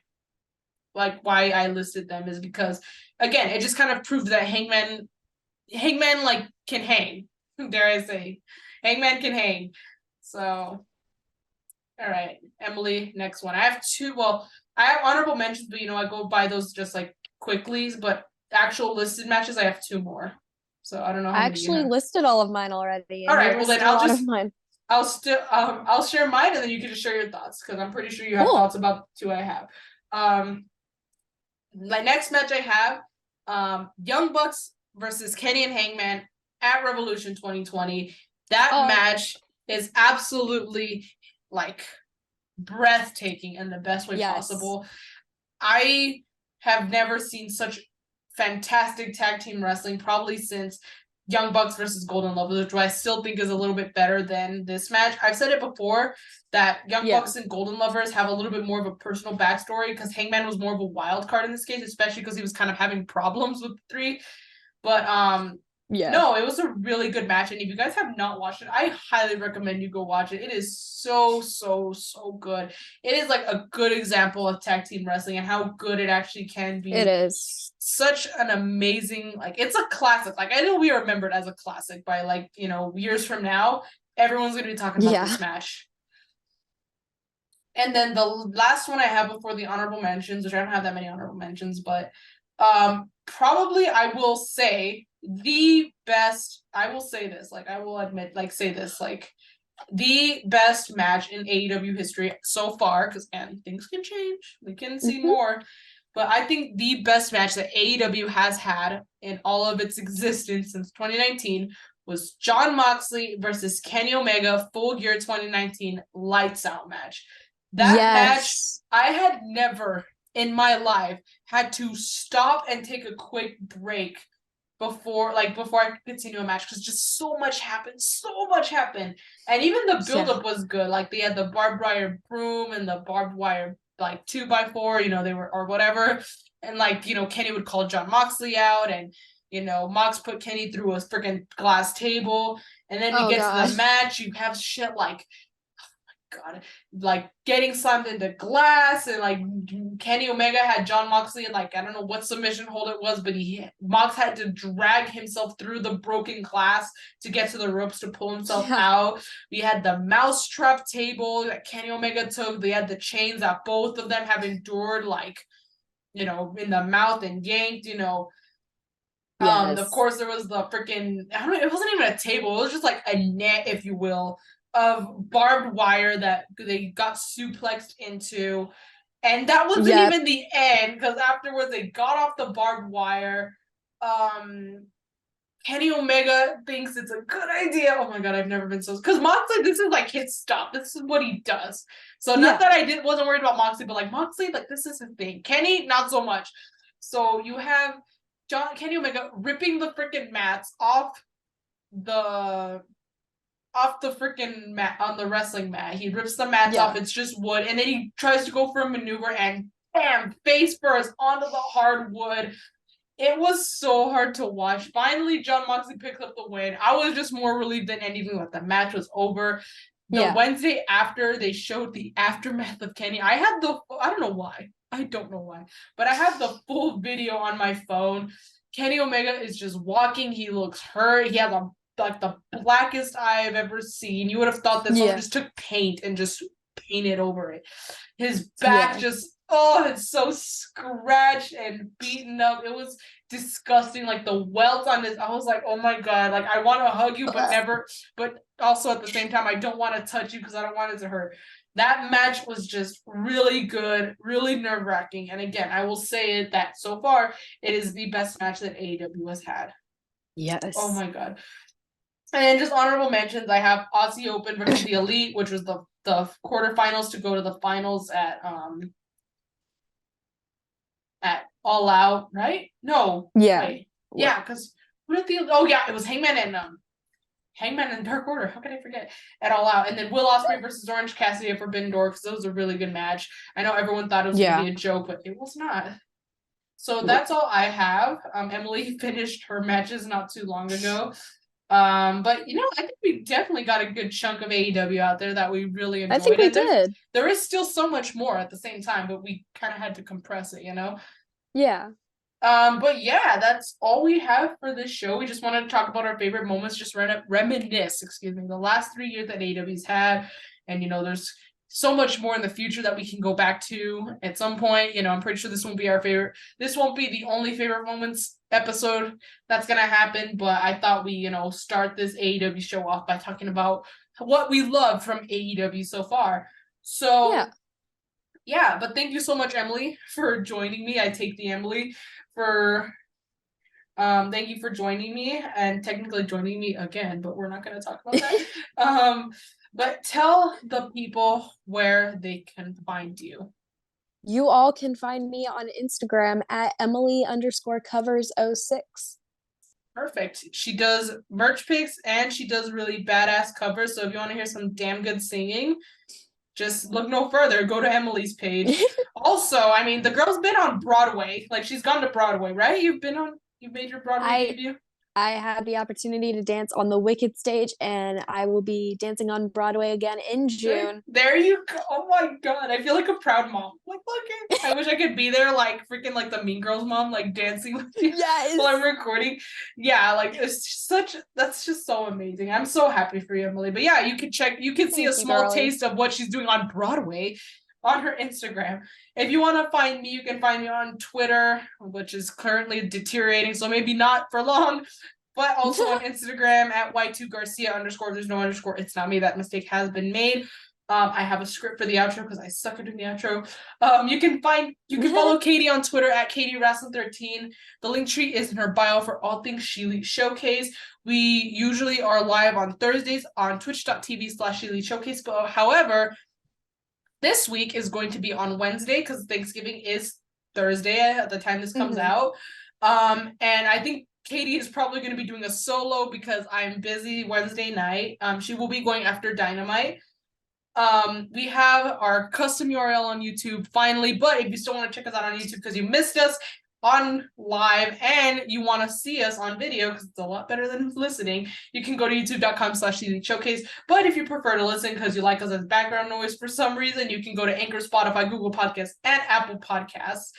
why I listed them is because, again, it just kind of proved that Hangman like can hang. Dare I say, Hangman can hang. So, all right, Emily, next one. I have 2. Well, I have honorable mentions, but I go by those just like quickly. But actual listed matches, I have 2 more. So I don't know how many you have. I actually listed all of mine already. All right, well then I'll share mine, and then you can just share your thoughts because I'm pretty sure you have thoughts about the 2 I have. My next match I have, Young Bucks versus Kenny and Hangman at Revolution 2020. That match is absolutely like breathtaking in the best way possible. I have never seen such fantastic tag team wrestling probably since Young Bucks versus Golden Lovers, which I still think is a little bit better than this match. I've said it before that Young Bucks and Golden Lovers have a little bit more of a personal backstory because Hangman was more of a wild card in this case, especially because he was kind of having problems with 3. But no, it was a really good match, and if you guys have not watched it, I highly recommend you go watch it. It is so good. It is like a good example of tag team wrestling and how good it actually can be. It is such an amazing, like, it's a classic. Like, I know we remember it as a classic by like, years from now, everyone's gonna be talking about this match. And then the last one I have before the honorable mentions, which I don't have that many honorable mentions, but probably I will say the best, I will say this, like I will admit, like say this, like the best match in AEW history so far, because again, things can change. We can see more. But I think the best match that AEW has had in all of its existence since 2019 was Jon Moxley versus Kenny Omega Full Gear 2019 Lights Out match. That match, I had never in my life had to stop and take a quick break before I could continue a match because just so much happened. And even the build-up was good. Like they had the barbed wire broom and the barbed wire like 2x4, they were, or whatever. And like, Kenny would call Jon Moxley out and Mox put Kenny through a freaking glass table. And then we get to the match, you have shit like, God, like getting slammed into glass, and like Kenny Omega had Jon Moxley and like I don't know what submission hold it was, but Mox had to drag himself through the broken glass to get to the ropes to pull himself out. We had the mousetrap table that Kenny Omega took. They had the chains that both of them have endured, like in the mouth and yanked. Of course there was the freaking it wasn't even a table. It was just like a net, if you will, of barbed wire that they got suplexed into. And that wasn't even the end, because afterwards they got off the barbed wire. Kenny Omega thinks it's a good idea. Oh my God, I've never been so... Because Moxley, this is like his stuff. This is what he does. So not that I wasn't worried about Moxley, but like Moxley, like this is his thing. Kenny, not so much. So you have Kenny Omega ripping the freaking mats off the freaking mat on the wrestling mat. He rips the mats off. It's just wood. And then he tries to go for a maneuver and bam, face first onto the hard wood. It was so hard to watch. Finally, Jon Moxley picks up the win. I was just more relieved than anything that the match was over. The Wednesday after, they showed the aftermath of Kenny. I don't know why. I don't know why, but I have the full video on my phone. Kenny Omega is just walking. He looks hurt. He has like the blackest eye I've ever seen. You would have thought that someone just took paint and just painted over it. His back just, oh, it's so scratched and beaten up. It was disgusting. Like the welts on his, I was like, oh my God, like I want to hug you, but also at the same time, I don't want to touch you because I don't want it to hurt. That match was just really good, really nerve-wracking. And again, I will say that so far, it is the best match that AEW has had. Yes. Oh my God. And just honorable mentions, I have Aussie Open versus the Elite, which was the quarterfinals to go to the finals at All Out, right? No. Yeah. Wait. Yeah, because it was Hangman and Dark Order. How could I forget? At All Out. And then Will Ospreay versus Orange Cassidy at Forbidden Door, because that was a really good match. I know everyone thought it was going to be a joke, but it was not. So that's all I have. Emily finished her matches not too long ago. But I think we definitely got a good chunk of AEW out there that we really enjoyed. I think we did. There is still so much more at the same time, but we kind of had to compress it, Yeah. But yeah, that's all we have for this show. We just wanted to talk about our favorite moments, just reminisce, the last 3 years that AEW's had. And, there's so much more in the future that we can go back to at some point. I'm pretty sure this won't be our favorite. This won't be the only favorite moments episode that's going to happen. But I thought we, start this AEW show off by talking about what we love from AEW so far. So, yeah, but thank you so much, Emily, for joining me. I take the Emily for thank you for joining me and technically joining me again, but we're not going to talk about that. But tell the people where they can find you. You all can find me on Instagram at Emily_covers06. Perfect. She does merch pics and she does really badass covers. So if you want to hear some damn good singing, just look no further. Go to Emily's page. Also, I mean, the girl's been on Broadway. Like, she's gone to Broadway, right? You've made your Broadway debut? I had the opportunity to dance on the Wicked stage, and I will be dancing on Broadway again in June. There you go. Oh my God. I feel like a proud mom. Like, look, I wish I could be there, like, freaking, like, the Mean Girls mom, like, dancing with you while I'm recording. Yeah, like, that's just so amazing. I'm so happy for you, Emily. But yeah, you can see a small taste of what she's doing on Broadway on her Instagram. If you want to find me, you can find me on Twitter, which is currently deteriorating, so maybe not for long, but also on Instagram at Y2Garcia_. There's no underscore. It's not me. That mistake has been made. I have a script for the outro because I suck at doing the outro. You can follow Katie on Twitter at KatieWrestling13. The link tree is in her bio for all things ShElite Showcase. We usually are live on Thursdays on twitch.tv/ShElite Showcase. But however, this week is going to be on Wednesday because Thanksgiving is Thursday at the time this comes out. And I think Katie is probably going to be doing a solo because I'm busy Wednesday night. She will be going after Dynamite. We have our custom URL on YouTube finally, but if you still want to check us out on YouTube because you missed us on live and you want to see us on video because it's a lot better than listening, you can go to youtube.com/ShElite Showcase. But if you prefer to listen because you like us as background noise for some reason, you can go to Anchor, Spotify, Google Podcasts, and Apple Podcasts.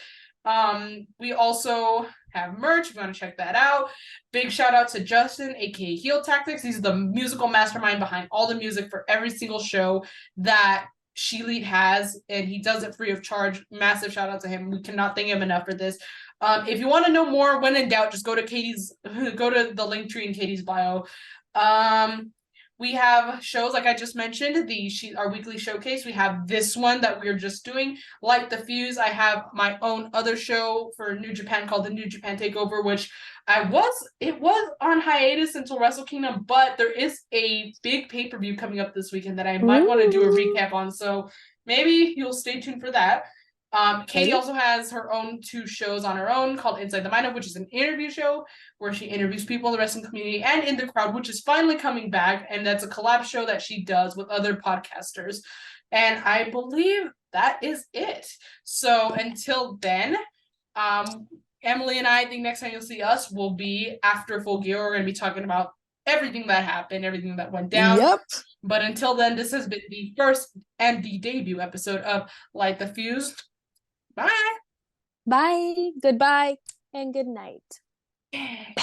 We also have merch if you want to check that out. Big shout out to Justin, aka Heel Tactics. He's the musical mastermind behind all the music for every single show that ShElite has, and he does it free of charge. Massive shout out to him. We cannot thank him enough for this. If you want to know more, when in doubt, just go to the link tree in Katie's bio. We have shows like I just mentioned, our weekly showcase. We have this one that we're just doing, Light the Fuse. I have my own other show for New Japan called the New Japan Takeover, which it was on hiatus until Wrestle Kingdom, but there is a big pay-per-view coming up this weekend that I might want to do a recap on. So maybe you'll stay tuned for that. Katie also has her own 2 shows on her own called Inside the Mind, which is an interview show where she interviews people in the wrestling community and in the crowd, which is finally coming back. And that's a collab show that she does with other podcasters. And I believe that is it. So until then, Emily and I think next time you'll see us will be after Full Gear. We're going to be talking about everything that happened, everything that went down. Yep. But until then, this has been the first and the debut episode of Light the Fuse. Bye. Bye, goodbye, and good night. Yeah.